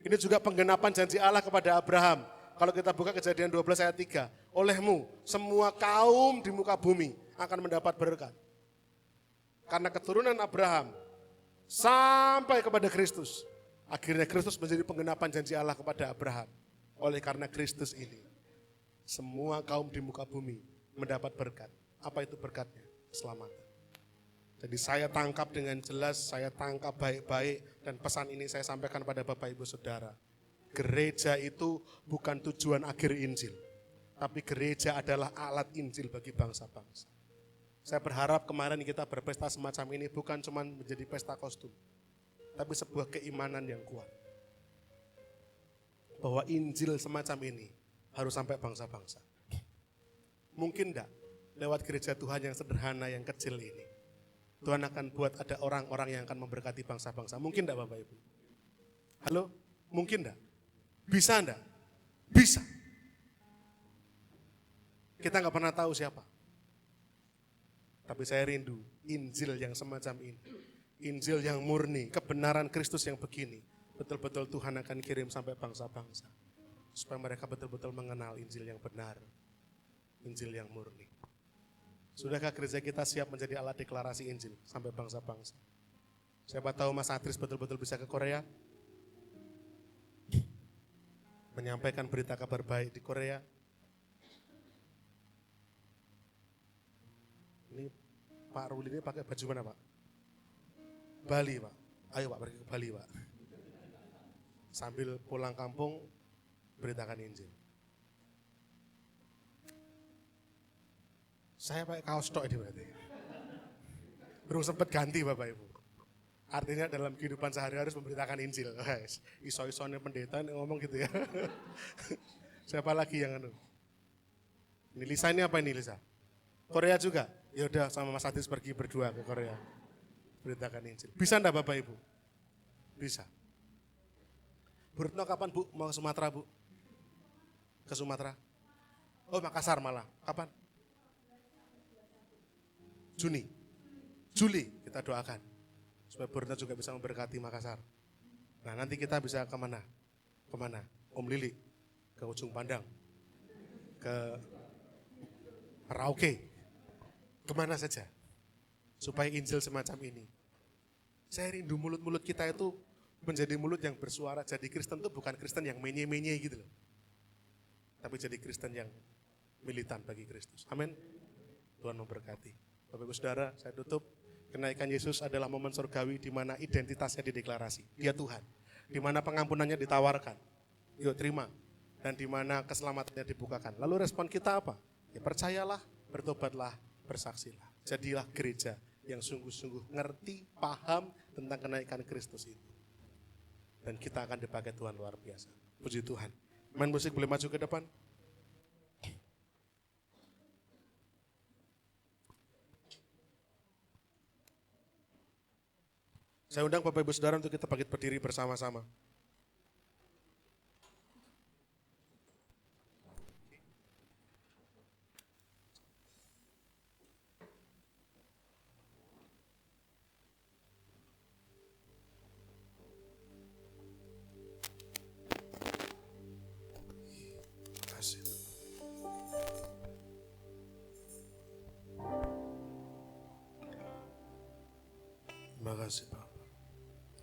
Speaker 3: Ini juga penggenapan janji Allah kepada Abraham. Kalau kita buka Kejadian 12 ayat 3, olehmu semua kaum di muka bumi akan mendapat berkat. Karena keturunan Abraham sampai kepada Kristus. Akhirnya Kristus menjadi penggenapan janji Allah kepada Abraham. Oleh karena Kristus ini, semua kaum di muka bumi mendapat berkat. Apa itu berkatnya? Keselamatan. Jadi saya tangkap dengan jelas, saya tangkap baik-baik, dan pesan ini saya sampaikan pada Bapak Ibu Saudara. Gereja itu bukan tujuan akhir Injil, tapi gereja adalah alat Injil bagi bangsa-bangsa. Saya berharap kemarin kita berpesta semacam ini bukan cuma menjadi pesta kostum, tapi sebuah keimanan yang kuat. Bahwa Injil semacam ini harus sampai bangsa-bangsa. Mungkin enggak lewat gereja Tuhan yang sederhana, yang kecil ini, Tuhan akan buat ada orang-orang yang akan memberkati bangsa-bangsa. Mungkin enggak Bapak Ibu? Halo? Mungkin enggak? Bisa enggak? Bisa. Kita enggak pernah tahu siapa. Tapi saya rindu Injil yang semacam ini. Injil yang murni, kebenaran Kristus yang begini, betul-betul Tuhan akan kirim sampai bangsa-bangsa. Supaya mereka betul-betul mengenal Injil yang benar, Injil yang murni. Sudahkah gereja kita siap menjadi alat deklarasi Injil sampai bangsa-bangsa? Siapa tahu Mas Adris betul-betul bisa ke Korea, menyampaikan berita kabar baik di Korea. Ini Pak Ruli ini pakai baju mana Pak? Bali Pak, ayo Pak pergi ke Bali Pak. Sambil pulang kampung beritakan Injil. Saya pakai kaos tok ini berarti. Belum sempat ganti Bapak Ibu. Artinya dalam kehidupan sehari-hari harus memberitakan Injil. Iso-isonya pendeta ngomong gitu ya. Siapa lagi yang anu? Ini Lisa ini apa ini Lisa? Korea juga? Ya udah sama Mas Adis pergi berdua ke Korea. Beritakan Injil. Bisa enggak Bapak Ibu? Bisa. Bu Retno kapan Bu mau ke Sumatera Bu? Ke Sumatera? Oh Makassar malah. Kapan? Juli kita doakan. Supaya Bu Retno juga bisa memberkati Makassar. Nah nanti kita bisa kemana? Kemana? Om Lili? Ke Ujung Pandang? Ke Merauke? Kemana saja? Supaya Injil semacam ini. Saya rindu mulut-mulut kita itu menjadi mulut yang bersuara. Jadi Kristen itu bukan Kristen yang menye-menye gitu loh. Tapi jadi Kristen yang militan bagi Kristus. Amin. Tuhan memberkati. Bapak Ibu Saudara, saya tutup. Kenaikan Yesus adalah momen surgawi di mana identitasnya dideklarasi. Dia Tuhan. Di mana pengampunannya ditawarkan. Yuk terima. Dan di mana keselamatannya dibukakan. Lalu respon kita apa? Ya percayalah, bertobatlah, bersaksilah. Jadilah gereja yang sungguh-sungguh ngerti, paham tentang kenaikan Kristus itu. Dan kita akan dipakai Tuhan luar biasa. Puji Tuhan. Main musik boleh maju ke depan. Saya undang Bapak Ibu Saudara untuk kita bangkit berdiri bersama-sama. Terima kasih Pak.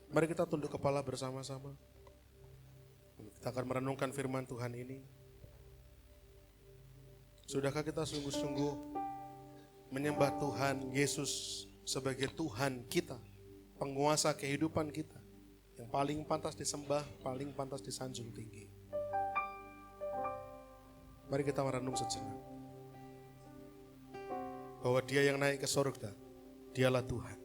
Speaker 3: Mari kita tunduk kepala bersama-sama. Kita akan merenungkan firman Tuhan ini. Sudahkah kita sungguh-sungguh menyembah Tuhan Yesus sebagai Tuhan kita, penguasa kehidupan kita, yang paling pantas disembah, paling pantas disanjung tinggi. Mari kita merenung sejenak. Bahwa Dia yang naik ke surga, Dialah Tuhan.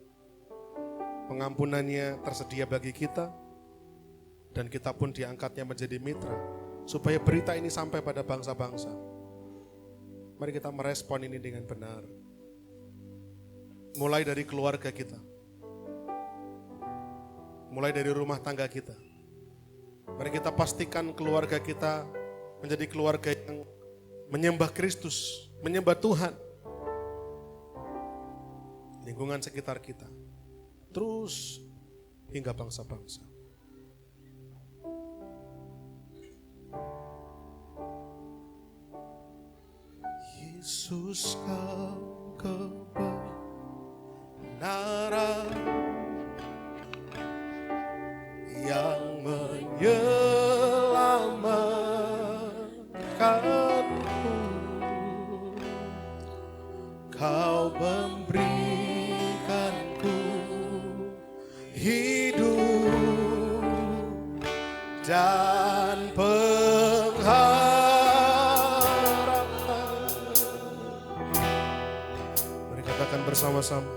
Speaker 3: Pengampunannya tersedia bagi kita, dan kita pun diangkatnya menjadi mitra, supaya berita ini sampai pada bangsa-bangsa. Mari kita merespon ini dengan benar. Mulai dari keluarga kita, mulai dari rumah tangga kita. Mari kita pastikan keluarga kita menjadi keluarga yang menyembah Kristus, menyembah Tuhan. Lingkungan sekitar kita, terus hingga bangsa-bangsa. Yesus kau kebenaran yang menyelamatkanku, kau memberikanku hidup dan pengharapan. Mari katakan bersama-sama.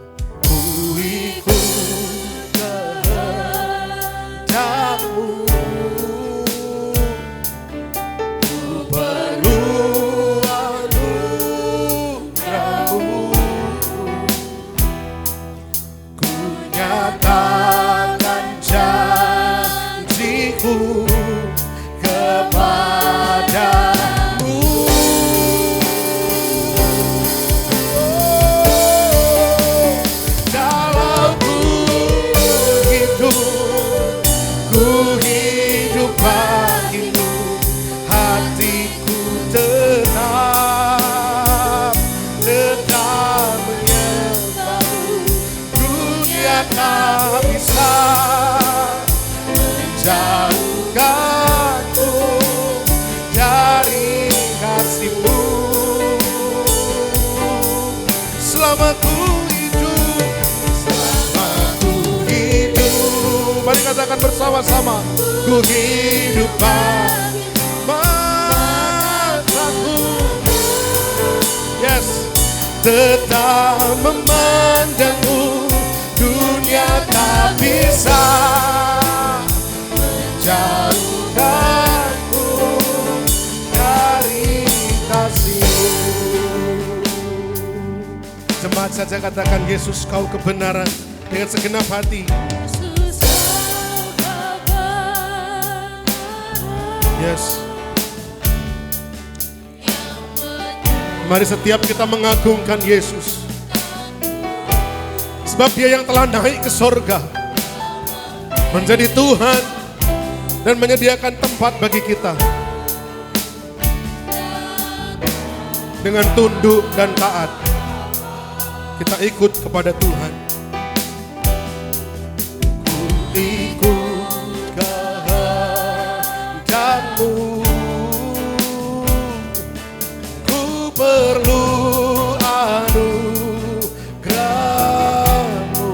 Speaker 3: Ku ikut kehendakmu, ku perlu anugerahmu, ku nyatakan janjiku kepadamu. Dalam ku katakan bersama-sama. Ku hidup bagi mataku. Yes. Tetap memandangmu, dunia tak bisa menjauhkanmu dari kasih-Mu. Jemaat saja katakan, Yesus kau kebenaran, dengan segenap hati. Yes. Mari setiap kita mengagungkan Yesus, sebab Dia yang telah naik ke sorga, menjadi Tuhan dan menyediakan tempat bagi kita. Dengan tunduk dan taat, kita ikut kepada Tuhan. Ku ikut kehendak-Mu, ku perlu anugerah-Mu,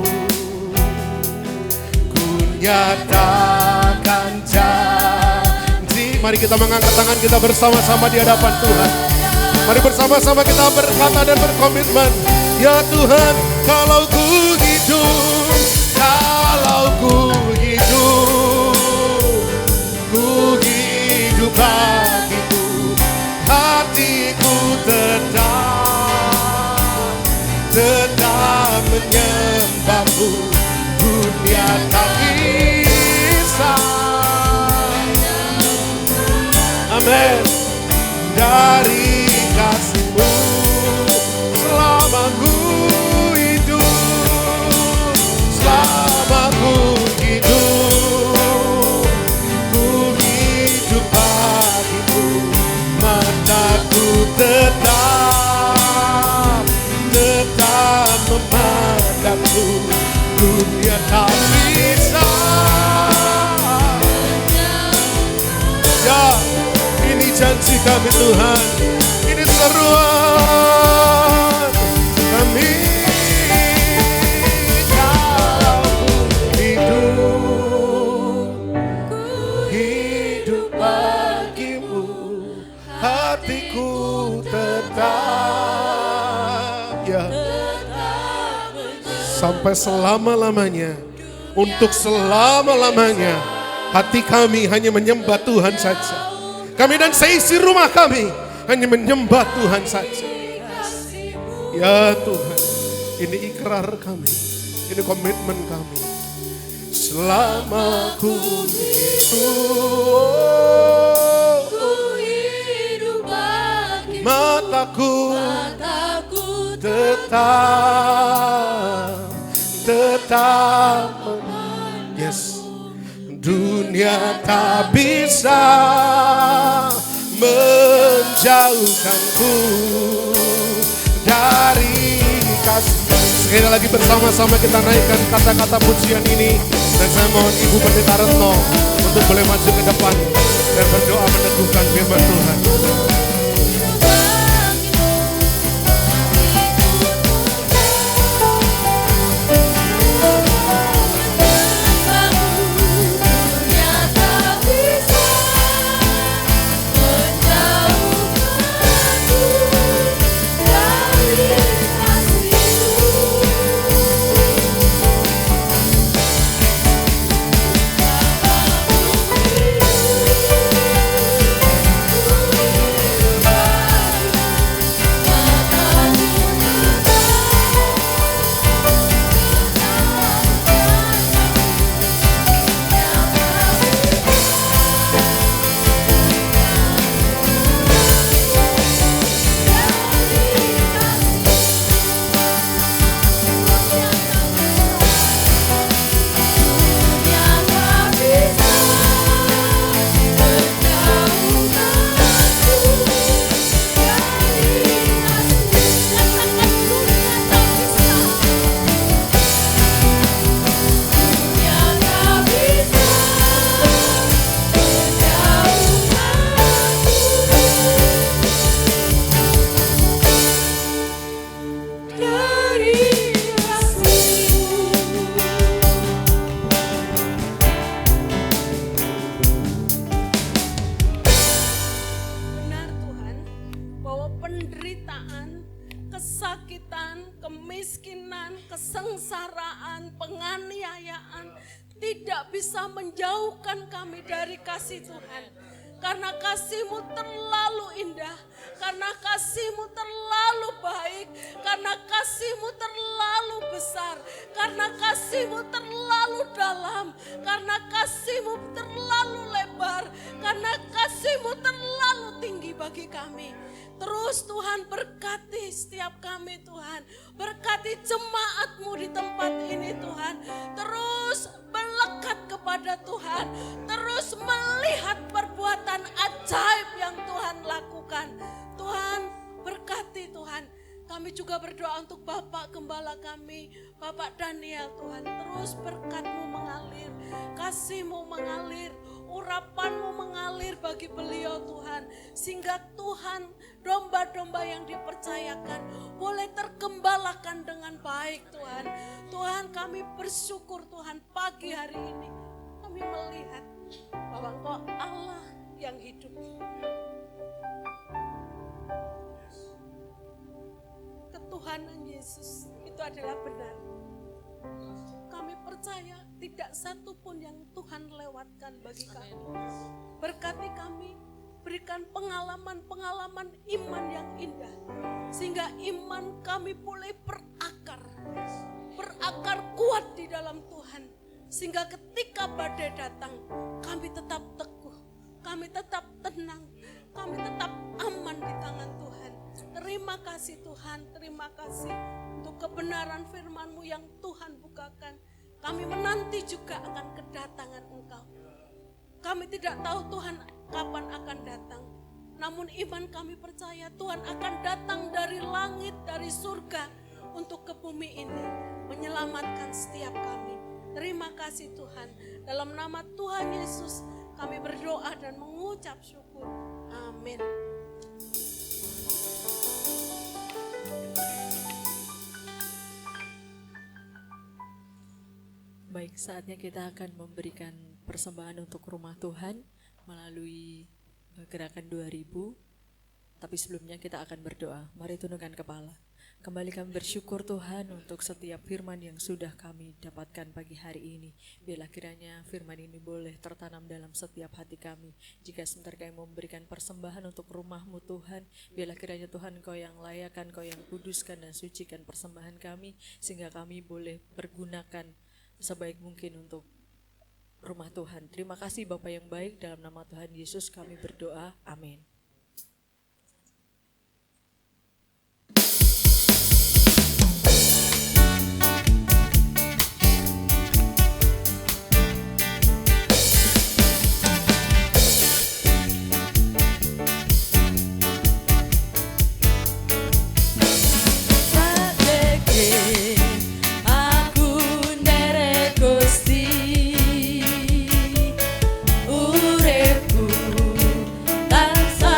Speaker 3: ku nyatakan janji. Mari kita mengangkat tangan kita bersama-sama di hadapan Tuhan. Mari bersama-sama kita berkata dan berkomitmen. Ya Tuhan, kalau ku hidup, ku hidup bagimu, hatiku tetap menyembah-Mu, dunia tak bisa. Amin. Dari kasih-Mu selama ku hidup, ku hidup bagimu, mataku tetap memandangmu, dunia tak bisa. Ya, ini janji kami Tuhan, ini seruan kami. Kalau ku hidup bagimu, hatiku tetap, ya, sampai selama-lamanya, untuk selama-lamanya, hati kami hanya menyembah Tuhan saja. Kami dan seisi rumah kami hanya menyembah Tuhan saja. Ya Tuhan, ini ikrar kami, ini komitmen kami. Selama ku hidup bagi mataku tetap, yes, dunia tak bisa menjauhkanku dari kasih. Sekali lagi bersama-sama kita naikkan kata-kata pujian ini. Dan saya mohon Ibu Pendeta Retno untuk boleh maju ke depan dan berdoa meneguhkan firman Tuhan.
Speaker 4: kesengsaraan, penganiayaan tidak bisa menjauhkan kami dari kasih Tuhan. Karena kasih-Mu terlalu indah, karena kasih-Mu terlalu baik, karena kasih-Mu terlalu besar, karena kasih-Mu terlalu dalam, karena kasih-Mu terlalu lebar, karena kasih-Mu terlalu tinggi bagi kami. Terus Tuhan berkati setiap kami Tuhan. Berkati jemaat-Mu di tempat ini Tuhan. Terus melekat kepada Tuhan. Terus melihat perbuatan ajaib yang Tuhan lakukan. Tuhan berkati Tuhan. Kami juga berdoa untuk Bapak Gembala kami, Bapak Daniel Tuhan. Terus berkat-Mu mengalir, kasih-Mu mengalir, urapan-Mu mengalir bagi beliau Tuhan. Sehingga Tuhan domba-domba yang dipercayakan boleh tergembalakan dengan baik Tuhan. Tuhan kami bersyukur Tuhan pagi hari ini kami melihat bahwa Engkau Allah yang hidup. Ketuhanan Yesus itu adalah benar. Kami percaya tidak satu pun yang Tuhan lewatkan bagi kami. Berkati kami, berikan pengalaman-pengalaman iman yang indah. Sehingga iman kami boleh berakar kuat di dalam Tuhan. Sehingga ketika badai datang, kami tetap teguh, kami tetap tenang, kami tetap aman di tangan Tuhan. Terima kasih Tuhan, terima kasih untuk kebenaran firman-Mu yang Tuhan bukakan. Kami menanti juga akan kedatangan Engkau. Kami tidak tahu Tuhan kapan akan datang. Namun iman kami percaya Tuhan akan datang dari langit, dari surga untuk ke bumi ini. Menyelamatkan setiap kami. Terima kasih Tuhan. Dalam nama Tuhan Yesus kami berdoa dan mengucap syukur. Amin.
Speaker 1: Baik, saatnya kita akan memberikan persembahan untuk rumah Tuhan melalui gerakan 2000. Tapi sebelumnya kita akan berdoa. Mari tundukkan kepala. Kembali kami bersyukur Tuhan untuk setiap firman yang sudah kami dapatkan pagi hari ini. Biarlah kiranya firman ini boleh tertanam dalam setiap hati kami. Jika sebentar kami memberikan persembahan untuk rumah-Mu Tuhan, biarlah kiranya Tuhan Engkau yang layakkan, Engkau yang kuduskan dan sucikan persembahan kami, sehingga kami boleh pergunakan sebaik mungkin untuk rumah Tuhan. Terima kasih Bapa yang baik, dalam nama Tuhan Yesus kami berdoa. Amin.
Speaker 5: Tanpa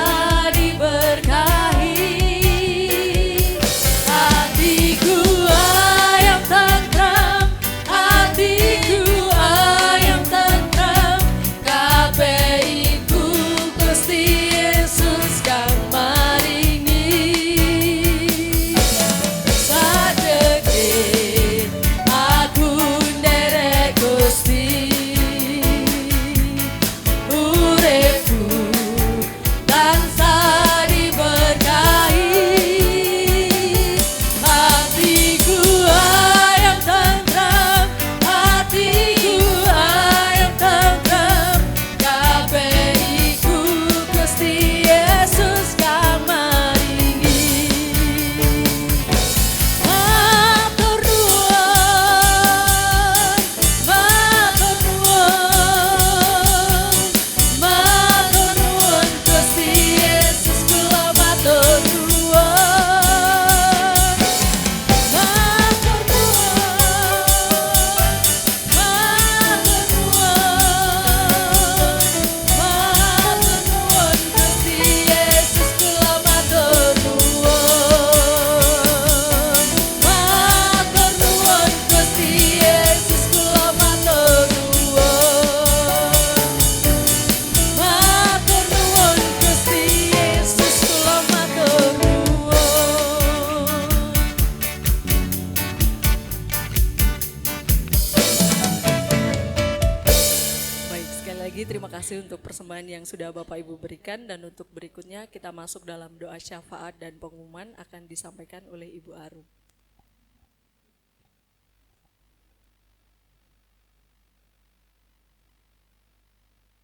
Speaker 1: lagi terima kasih untuk persembahan yang sudah Bapak Ibu berikan, dan untuk berikutnya kita masuk dalam doa syafaat dan pengumuman akan disampaikan oleh Ibu Arum.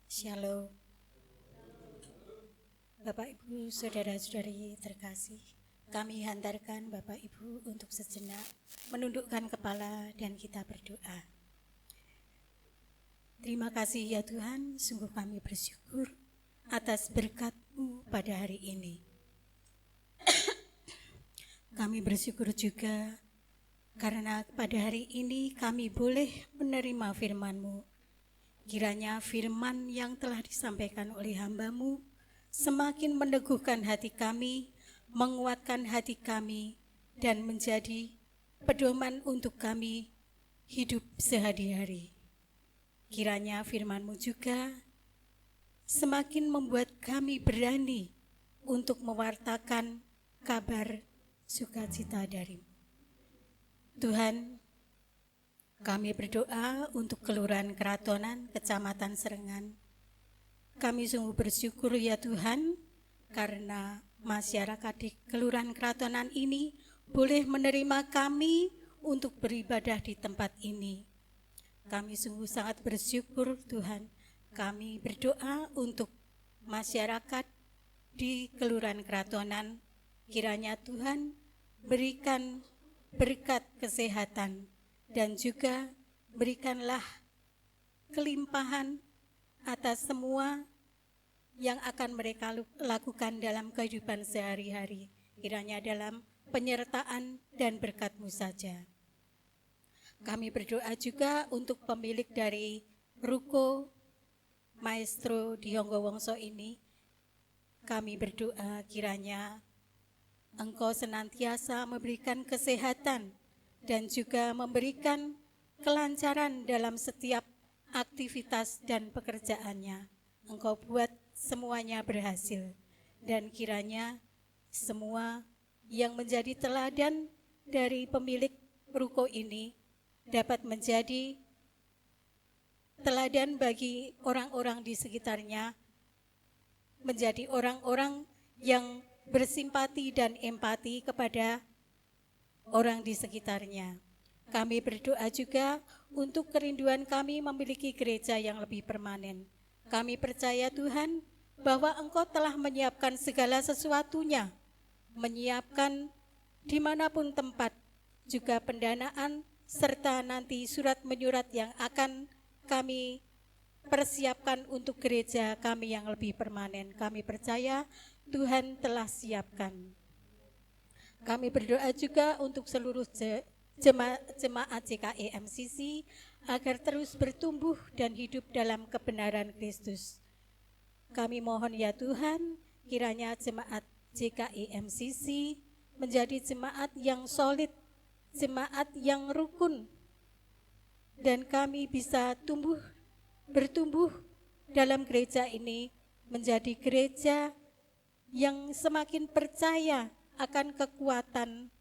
Speaker 5: Shalom. Bapak Ibu, saudara-saudari terkasih, kami hantarkan Bapak Ibu untuk sejenak menundukkan kepala dan kita berdoa. Terima kasih ya Tuhan, sungguh kami bersyukur atas berkat-Mu pada hari ini. Kami bersyukur juga karena pada hari ini kami boleh menerima firman-Mu. Kiranya firman yang telah disampaikan oleh hamba-Mu semakin meneguhkan hati kami, menguatkan hati kami, dan menjadi pedoman untuk kami hidup sehari-hari. Kiranya firman-Mu juga semakin membuat kami berani untuk mewartakan kabar sukacita dari-Mu. Tuhan, kami berdoa untuk Kelurahan Keratonan, Kecamatan Serengan. Kami sungguh bersyukur ya Tuhan, karena masyarakat di Kelurahan Keratonan ini boleh menerima kami untuk beribadah di tempat ini. Kami sungguh sangat bersyukur Tuhan. Kami berdoa untuk masyarakat di Kelurahan Keratonan. Kiranya Tuhan berikan berkat kesehatan, dan juga berikanlah kelimpahan atas semua yang akan mereka lakukan dalam kehidupan sehari-hari. Kiranya dalam penyertaan dan berkat-Mu saja. Kami berdoa juga untuk pemilik dari Ruko Maestro di Honggowongso ini. Kami berdoa kiranya Engkau senantiasa memberikan kesehatan dan juga memberikan kelancaran dalam setiap aktivitas dan pekerjaannya. Engkau buat semuanya berhasil, dan kiranya semua yang menjadi teladan dari pemilik ruko ini dapat menjadi teladan bagi orang-orang di sekitarnya, menjadi orang-orang yang bersimpati dan empati kepada orang di sekitarnya. Kami berdoa juga untuk kerinduan kami memiliki gereja yang lebih permanen. Kami percaya Tuhan bahwa Engkau telah menyiapkan segala sesuatunya, menyiapkan dimanapun tempat, juga pendanaan, serta nanti surat menyurat yang akan kami persiapkan untuk gereja kami yang lebih permanen. Kami percaya Tuhan telah siapkan. Kami berdoa juga untuk seluruh jemaat JKI MCC agar terus bertumbuh dan hidup dalam kebenaran Kristus. Kami mohon ya Tuhan, kiranya jemaat JKI MCC menjadi jemaat yang solid, jemaat yang rukun, dan kami bisa bertumbuh dalam gereja ini menjadi gereja yang semakin percaya akan kekuatan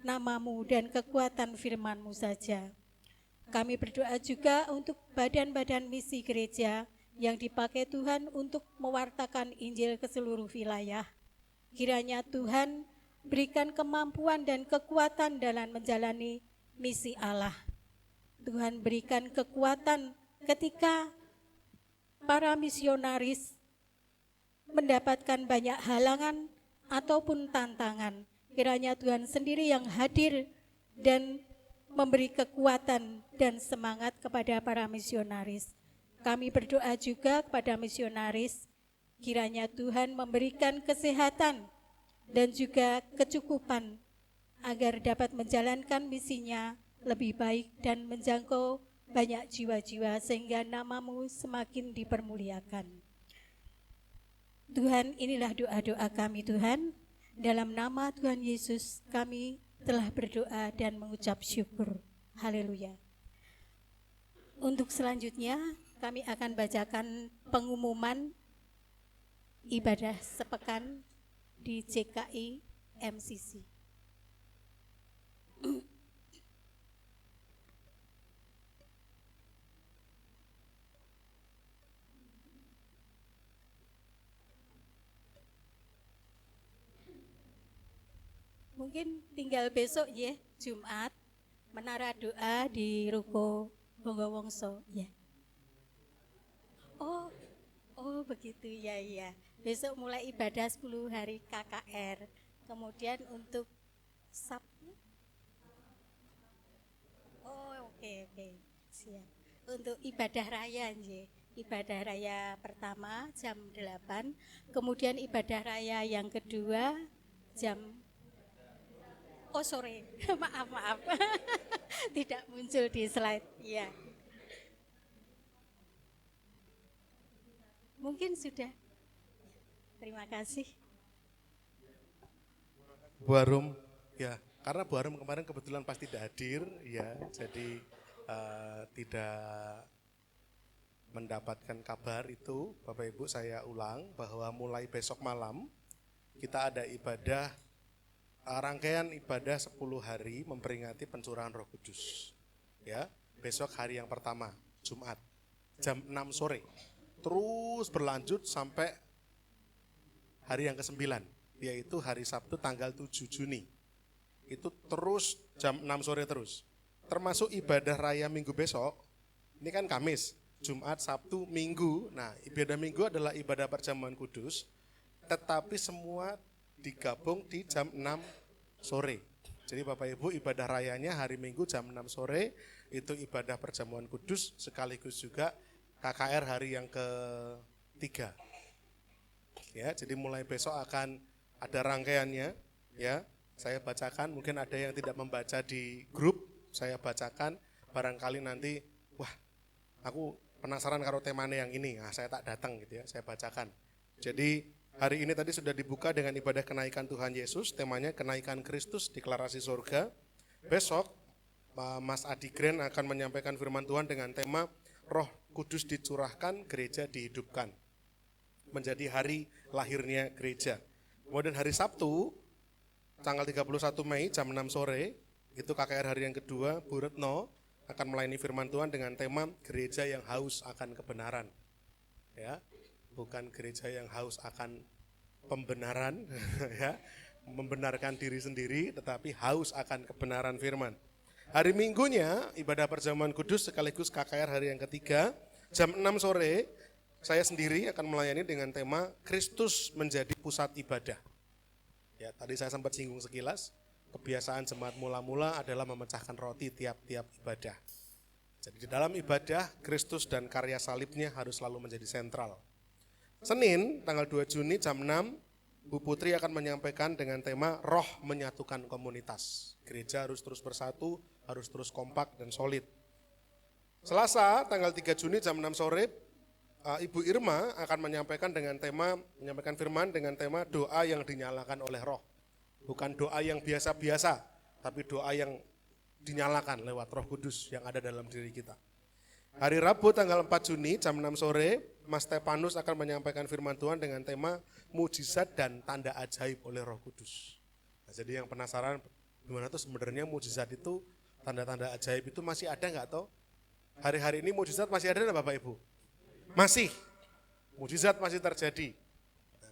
Speaker 5: nama-Mu dan kekuatan firman-Mu saja. Kami berdoa juga untuk badan-badan misi gereja yang dipakai Tuhan untuk mewartakan Injil ke seluruh wilayah. Kiranya Tuhan berikan kemampuan dan kekuatan dalam menjalani misi Allah. Tuhan berikan kekuatan ketika para misionaris mendapatkan banyak halangan ataupun tantangan. Kiranya Tuhan sendiri yang hadir dan memberi kekuatan dan semangat kepada para misionaris. Kami berdoa juga kepada misionaris, kiranya Tuhan memberikan kesehatan dan juga kecukupan agar dapat menjalankan misinya lebih baik dan menjangkau banyak jiwa-jiwa sehingga nama-Mu semakin dipermuliakan. Tuhan, inilah doa-doa kami Tuhan. Dalam nama Tuhan Yesus kami telah berdoa dan mengucap syukur. Haleluya. Untuk selanjutnya kami akan bacakan pengumuman ibadah sepekan di JKI MCC. Mungkin tinggal besok ya, Jumat, menara doa di Ruko Bonggowongso ya. Oh begitu ya ya. Besok mulai ibadah 10 hari KKR. Kemudian untuk Sabtu. Oh oke. Siap. Untuk ibadah raya nggih. Ibadah raya pertama jam 8, kemudian ibadah raya yang kedua jam sore. maaf. Tidak muncul di slide. Ya. Mungkin sudah. Terima kasih.
Speaker 3: Bu Arum, ya karena Bu Arum kemarin kebetulan pas tidak hadir, ya jadi tidak mendapatkan kabar itu. Bapak Ibu saya ulang bahwa mulai besok malam kita ada ibadah, rangkaian ibadah 10 hari memperingati pencurahan Roh Kudus. Ya, besok hari yang pertama, Jumat, jam 6 sore. Terus berlanjut sampai hari yang ke-9, yaitu hari Sabtu tanggal 7 Juni. Itu terus jam 6 sore terus. Termasuk ibadah raya minggu besok, ini kan Kamis, Jumat, Sabtu, Minggu. Nah, ibadah Minggu adalah ibadah perjamuan kudus, tetapi semua digabung di jam 6 sore. Jadi Bapak Ibu ibadah rayanya hari Minggu jam 6 sore, itu ibadah perjamuan kudus, sekaligus juga KKR hari yang ke-3. Ya, jadi mulai besok akan ada rangkaiannya, ya. Saya bacakan, mungkin ada yang tidak membaca di grup, saya bacakan, barangkali nanti, wah, aku penasaran karo temanya yang ini, nah saya tak datang gitu ya, saya bacakan. Jadi hari ini tadi sudah dibuka dengan ibadah kenaikan Tuhan Yesus, temanya kenaikan Kristus, deklarasi surga. Besok Mas Adi Gren akan menyampaikan firman Tuhan dengan tema Roh Kudus dicurahkan, gereja dihidupkan. Menjadi hari lahirnya gereja. Kemudian hari Sabtu, tanggal 31 Mei jam 6 sore, itu KKR hari yang kedua, Bu Retno akan melayani firman Tuhan dengan tema gereja yang haus akan kebenaran. Ya, bukan gereja yang haus akan pembenaran, ya, membenarkan diri sendiri, tetapi haus akan kebenaran firman. Hari Minggunya ibadah perjamuan kudus sekaligus KKR hari yang ketiga, jam 6 sore, saya sendiri akan melayani dengan tema Kristus menjadi pusat ibadah. Ya, tadi saya sempat singgung sekilas. Kebiasaan jemaat mula-mula adalah memecahkan roti tiap-tiap ibadah. Jadi di dalam ibadah, Kristus dan karya salibnya harus selalu menjadi sentral. Senin, tanggal 2 Juni jam 6, Bu Putri akan menyampaikan dengan tema Roh menyatukan komunitas. Gereja harus terus bersatu, harus terus kompak dan solid. Selasa, tanggal 3 Juni jam 6 sore, Ibu Irma akan menyampaikan firman dengan tema doa yang dinyalakan oleh Roh. Bukan doa yang biasa-biasa, tapi doa yang dinyalakan lewat Roh Kudus yang ada dalam diri kita. Hari Rabu tanggal 4 Juni jam 6 sore, Mas Stefanus akan menyampaikan firman Tuhan dengan tema mujizat dan tanda ajaib oleh Roh Kudus. Nah, jadi yang penasaran gimana tuh sebenarnya mujizat itu, tanda-tanda ajaib itu masih ada nggak toh? Hari-hari ini mujizat masih ada nggak Bapak Ibu? Masih. Mujizat masih terjadi.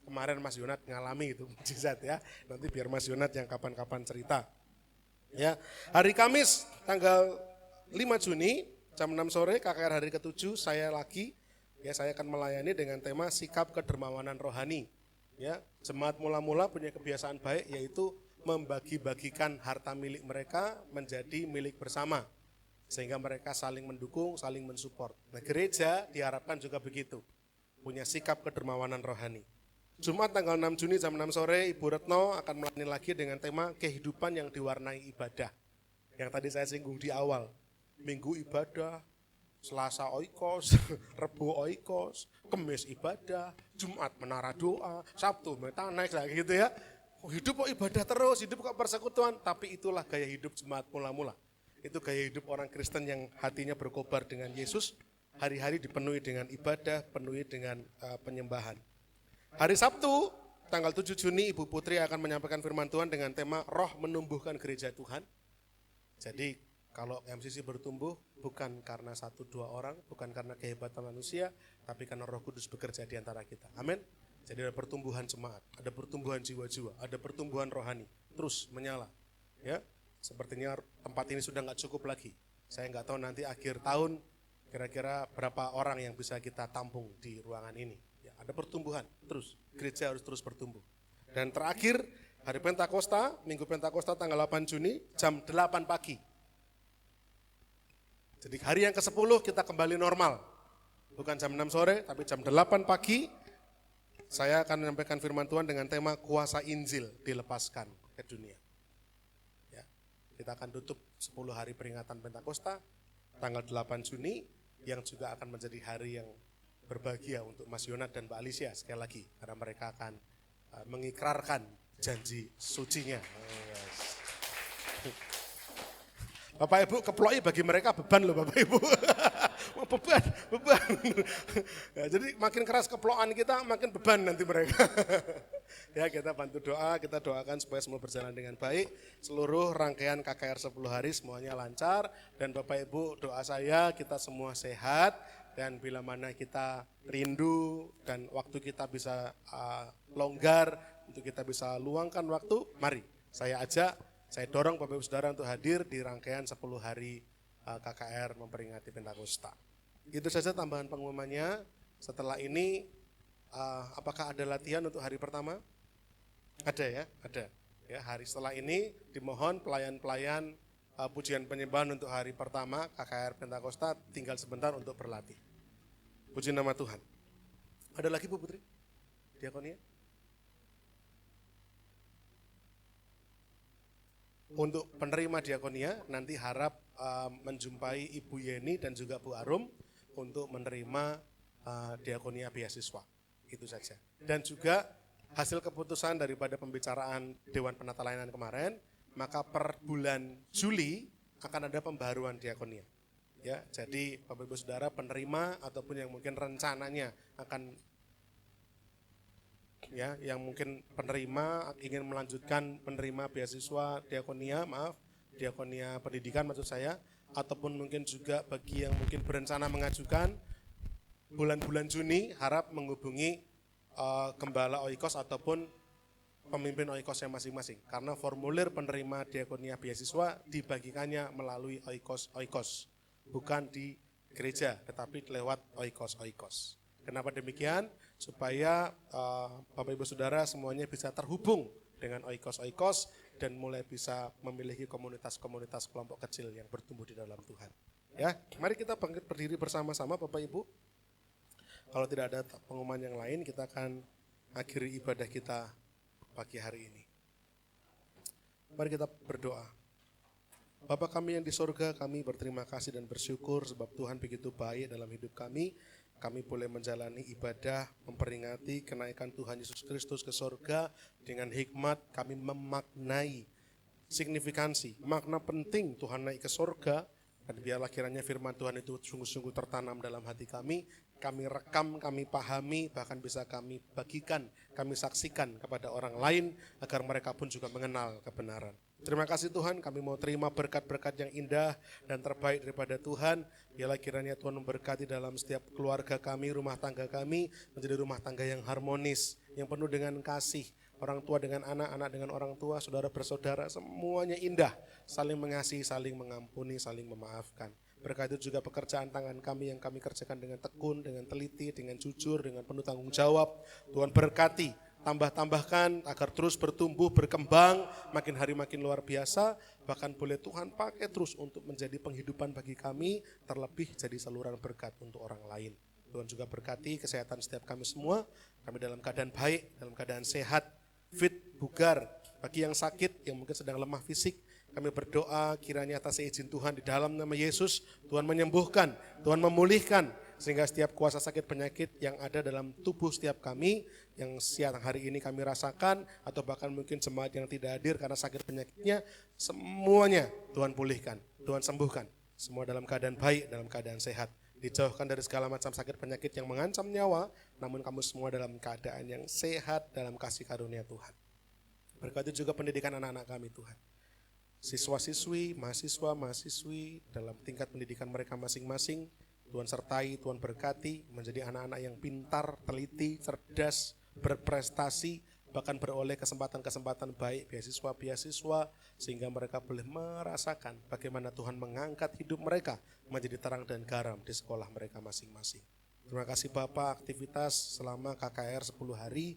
Speaker 3: Kemarin Mas Yonat ngalami itu mujizat ya. Nanti biar Mas Yonat yang kapan-kapan cerita. Ya, hari Kamis tanggal 5 Juni jam 6 sore KKR hari ke-7 saya akan melayani dengan tema sikap kedermawanan rohani. Ya, jemaat mula-mula punya kebiasaan baik yaitu membagi-bagikan harta milik mereka menjadi milik bersama. Sehingga mereka saling mendukung, saling mensupport. Nah, gereja diharapkan juga begitu. Punya sikap kedermawanan rohani. Jumat tanggal 6 Juni jam 6 sore, Ibu Retno akan melayani lagi dengan tema kehidupan yang diwarnai ibadah. Yang tadi saya singgung di awal. Minggu ibadah, Selasa oikos, Rebo oikos, Kemis ibadah, Jumat menara doa, Sabtu metanek lagi gitu ya. Hidup kok ibadah terus, hidup kok persekutuan. Tapi itulah gaya hidup jemaat mula-mula. Itu gaya hidup orang Kristen yang hatinya berkobar dengan Yesus. Hari-hari dipenuhi dengan ibadah, penuhi dengan penyembahan. Hari Sabtu, tanggal 7 Juni, Ibu Putri akan menyampaikan firman Tuhan dengan tema Roh menumbuhkan gereja Tuhan. Jadi kalau MCC bertumbuh bukan karena 1-2 orang, bukan karena kehebatan manusia, tapi karena Roh Kudus bekerja di antara kita. Amin. Jadi ada pertumbuhan jemaat, ada pertumbuhan jiwa-jiwa, ada pertumbuhan rohani, terus menyala. Ya, sepertinya tempat ini sudah nggak cukup lagi. Saya nggak tahu nanti akhir tahun kira-kira berapa orang yang bisa kita tampung di ruangan ini. Ya, ada pertumbuhan, terus gereja harus terus bertumbuh. Dan terakhir hari Pentakosta, Minggu Pentakosta tanggal 8 Juni jam 8 pagi. Jadi hari yang ke-10 kita kembali normal. Bukan jam 6 sore, tapi jam 8 pagi. Saya akan menyampaikan firman Tuhan dengan tema kuasa Injil dilepaskan ke dunia. Ya, kita akan tutup 10 hari peringatan Pentakosta tanggal 8 Juni yang juga akan menjadi hari yang berbahagia untuk Mas Yonat dan Mbak Alicia sekali lagi karena mereka akan mengikrarkan janji sucinya. Bapak Ibu, keploi bagi mereka beban loh Bapak Ibu. beban. Ya, jadi makin keras keploan kita, makin beban nanti mereka. Ya, kita bantu doa, kita doakan supaya semua berjalan dengan baik. Seluruh rangkaian KKR 10 hari semuanya lancar. Dan Bapak Ibu, doa saya kita semua sehat. Dan bila mana kita rindu dan waktu kita bisa longgar, untuk kita bisa luangkan waktu, mari saya ajak. Saya dorong Bapak Ibu Saudara untuk hadir di rangkaian 10 hari KKR memperingati Pentakosta. Itu saja tambahan pengumumannya. Setelah ini, apakah ada latihan untuk hari pertama? Ada ya, ada. Ya, hari setelah ini dimohon pelayan-pelayan pujian penyembahan untuk hari pertama KKR Pentakosta tinggal sebentar untuk berlatih. Puji nama Tuhan. Ada lagi Bu Putri? Diakonia? Untuk penerima diakonia nanti harap menjumpai Ibu Yeni dan juga Bu Arum untuk menerima diakonia beasiswa. Itu saja. Dan juga hasil keputusan daripada pembicaraan Dewan Penata Layanan kemarin, maka per bulan Juli akan ada pembaruan diakonia. Ya, jadi Bapak Ibu Saudara penerima ataupun yang mungkin rencananya akan ya, yang mungkin penerima ingin melanjutkan penerima beasiswa diakonia pendidikan maksud saya, ataupun mungkin juga bagi yang mungkin berencana mengajukan bulan-bulan Juni harap menghubungi Gembala Oikos ataupun pemimpin Oikosnya masing-masing, karena formulir penerima diakonia beasiswa dibagikannya melalui Oikos, bukan di gereja tetapi lewat Oikos. Kenapa demikian? Supaya Bapak Ibu Saudara semuanya bisa terhubung dengan Oikos dan mulai bisa memiliki komunitas-komunitas kelompok kecil yang bertumbuh di dalam Tuhan. Ya, mari kita bangkit berdiri bersama-sama Bapak Ibu. Kalau tidak ada pengumuman yang lain, kita akan akhiri ibadah kita pagi hari ini. Mari kita berdoa. Bapa kami yang di sorga, kami berterima kasih dan bersyukur sebab Tuhan begitu baik dalam hidup kami. Kami boleh menjalani ibadah, memperingati kenaikan Tuhan Yesus Kristus ke sorga dengan hikmat. Kami memaknai signifikansi, makna penting Tuhan naik ke sorga. Dan biarlah kiranya firman Tuhan itu sungguh-sungguh tertanam dalam hati kami. Kami rekam, kami pahami, bahkan bisa kami bagikan, kami saksikan kepada orang lain agar mereka pun juga mengenal kebenaran. Terima kasih Tuhan, kami mau terima berkat-berkat yang indah dan terbaik daripada Tuhan. Biarlah kiranya Tuhan memberkati dalam setiap keluarga kami, rumah tangga kami, menjadi rumah tangga yang harmonis, yang penuh dengan kasih. Orang tua dengan anak, anak dengan orang tua, saudara bersaudara, semuanya indah. Saling mengasihi, saling mengampuni, saling memaafkan. Berkati juga pekerjaan tangan kami yang kami kerjakan dengan tekun, dengan teliti, dengan jujur, dengan penuh tanggung jawab. Tuhan berkati, tambahkan agar terus bertumbuh, berkembang, makin hari makin luar biasa. Bahkan boleh Tuhan pakai terus untuk menjadi penghidupan bagi kami, terlebih jadi saluran berkat untuk orang lain. Tuhan juga berkati kesehatan setiap kami semua, kami dalam keadaan baik, dalam keadaan sehat, fit, bugar. Bagi yang sakit, yang mungkin sedang lemah fisik, kami berdoa kiranya atas izin Tuhan di dalam nama Yesus, Tuhan menyembuhkan, Tuhan memulihkan, sehingga setiap kuasa sakit penyakit yang ada dalam tubuh setiap kami, yang siang hari ini kami rasakan, atau bahkan mungkin jemaat yang tidak hadir karena sakit penyakitnya, semuanya Tuhan pulihkan, Tuhan sembuhkan, semua dalam keadaan baik, dalam keadaan sehat. Dijauhkan dari segala macam sakit penyakit yang mengancam nyawa, namun kamu semua dalam keadaan yang sehat dalam kasih karunia Tuhan. Berkati juga pendidikan anak-anak kami Tuhan. Siswa-siswi, mahasiswa-mahasiswi dalam tingkat pendidikan mereka masing-masing, Tuhan sertai, Tuhan berkati, menjadi anak-anak yang pintar, teliti, cerdas, berprestasi, bahkan beroleh kesempatan-kesempatan baik, beasiswa-beasiswa, sehingga mereka boleh merasakan bagaimana Tuhan mengangkat hidup mereka menjadi terang dan garam di sekolah mereka masing-masing. Terima kasih Bapak, aktivitas selama KKR 10 hari,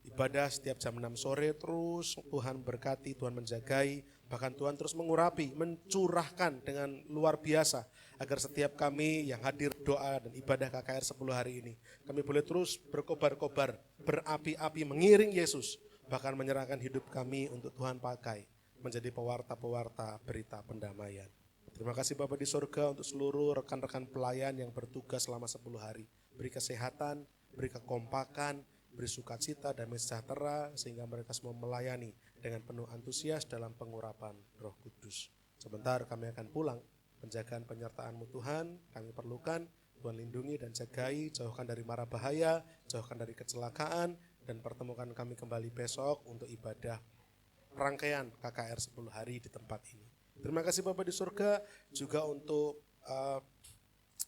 Speaker 3: ibadah setiap jam 6 sore terus Tuhan berkati, Tuhan menjagai, bahkan Tuhan terus mengurapi, mencurahkan dengan luar biasa, agar setiap kami yang hadir doa dan ibadah KKR 10 hari ini, kami boleh terus berkobar-kobar, berapi-api mengiring Yesus, bahkan menyerahkan hidup kami untuk Tuhan pakai, menjadi pewarta-pewarta berita pendamaian. Terima kasih Bapak di surga untuk seluruh rekan-rekan pelayan yang bertugas selama 10 hari. Beri kesehatan, beri kekompakan, beri sukacita, damai sejahtera, sehingga mereka semua melayani dengan penuh antusias dalam pengurapan Roh Kudus. Sebentar kami akan pulang. Penjagaan penyertaan-Mu Tuhan kami perlukan, Tuhan lindungi dan jagai, jauhkan dari mara bahaya, jauhkan dari kecelakaan, dan pertemukan kami kembali besok untuk ibadah rangkaian KKR 10 hari di tempat ini. Terima kasih Bapak di surga, juga untuk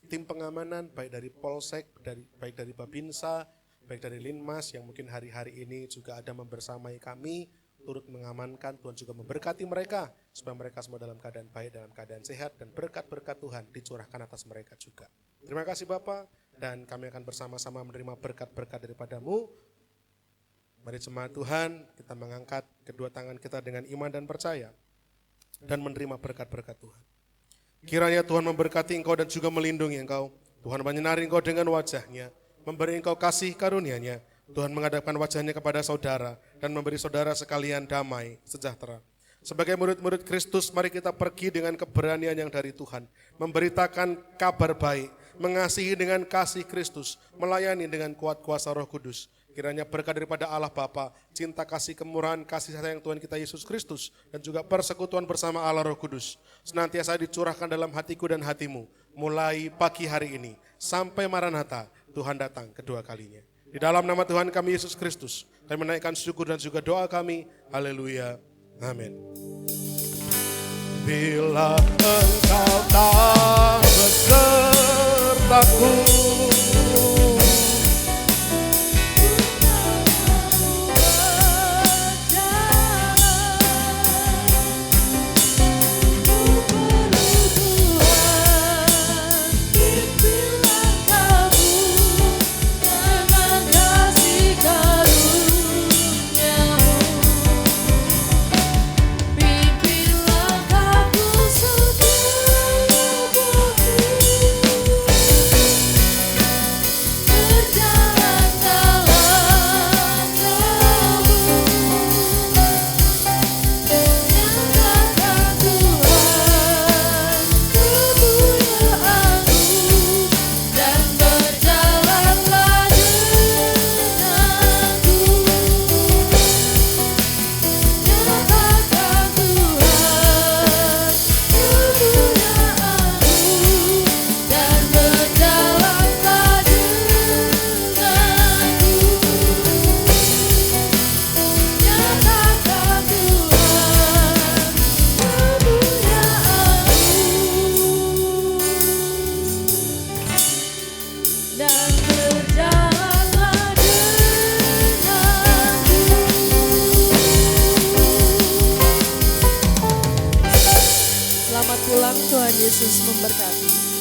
Speaker 3: tim pengamanan, baik dari Polsek, baik dari Babinsa, baik dari Linmas, yang mungkin hari-hari ini juga ada membersamai kami, turut mengamankan. Tuhan juga memberkati mereka, supaya mereka semua dalam keadaan baik, dalam keadaan sehat, dan berkat-berkat Tuhan dicurahkan atas mereka juga. Terima kasih Bapak, dan kami akan bersama-sama menerima berkat-berkat daripada-Mu. Mari jemaat Tuhan, kita mengangkat kedua tangan kita dengan iman dan percaya, dan menerima berkat-berkat Tuhan. Kiranya Tuhan memberkati engkau dan juga melindungi engkau. Tuhan menyinari engkau dengan wajah-Nya, memberi engkau kasih karunia-Nya. Tuhan menghadapkan wajah-Nya kepada saudara dan memberi saudara sekalian damai sejahtera. Sebagai murid-murid Kristus, mari kita pergi dengan keberanian yang dari Tuhan, memberitakan kabar baik, mengasihi dengan kasih Kristus, melayani dengan kuat kuasa Roh Kudus. Kiranya berkat daripada Allah Bapa, cinta kasih kemurahan, kasih sayang Tuhan kita Yesus Kristus, dan juga persekutuan bersama Allah Roh Kudus senantiasa dicurahkan dalam hatiku dan hatimu, mulai pagi hari ini sampai Maranatha, Tuhan datang kedua kalinya. Di dalam nama Tuhan kami Yesus Kristus, kami menaikkan syukur dan juga doa kami. Haleluya. Amin. Bila engkau tak besertaku,
Speaker 1: Selamat pulang, Tuhan Yesus memberkati.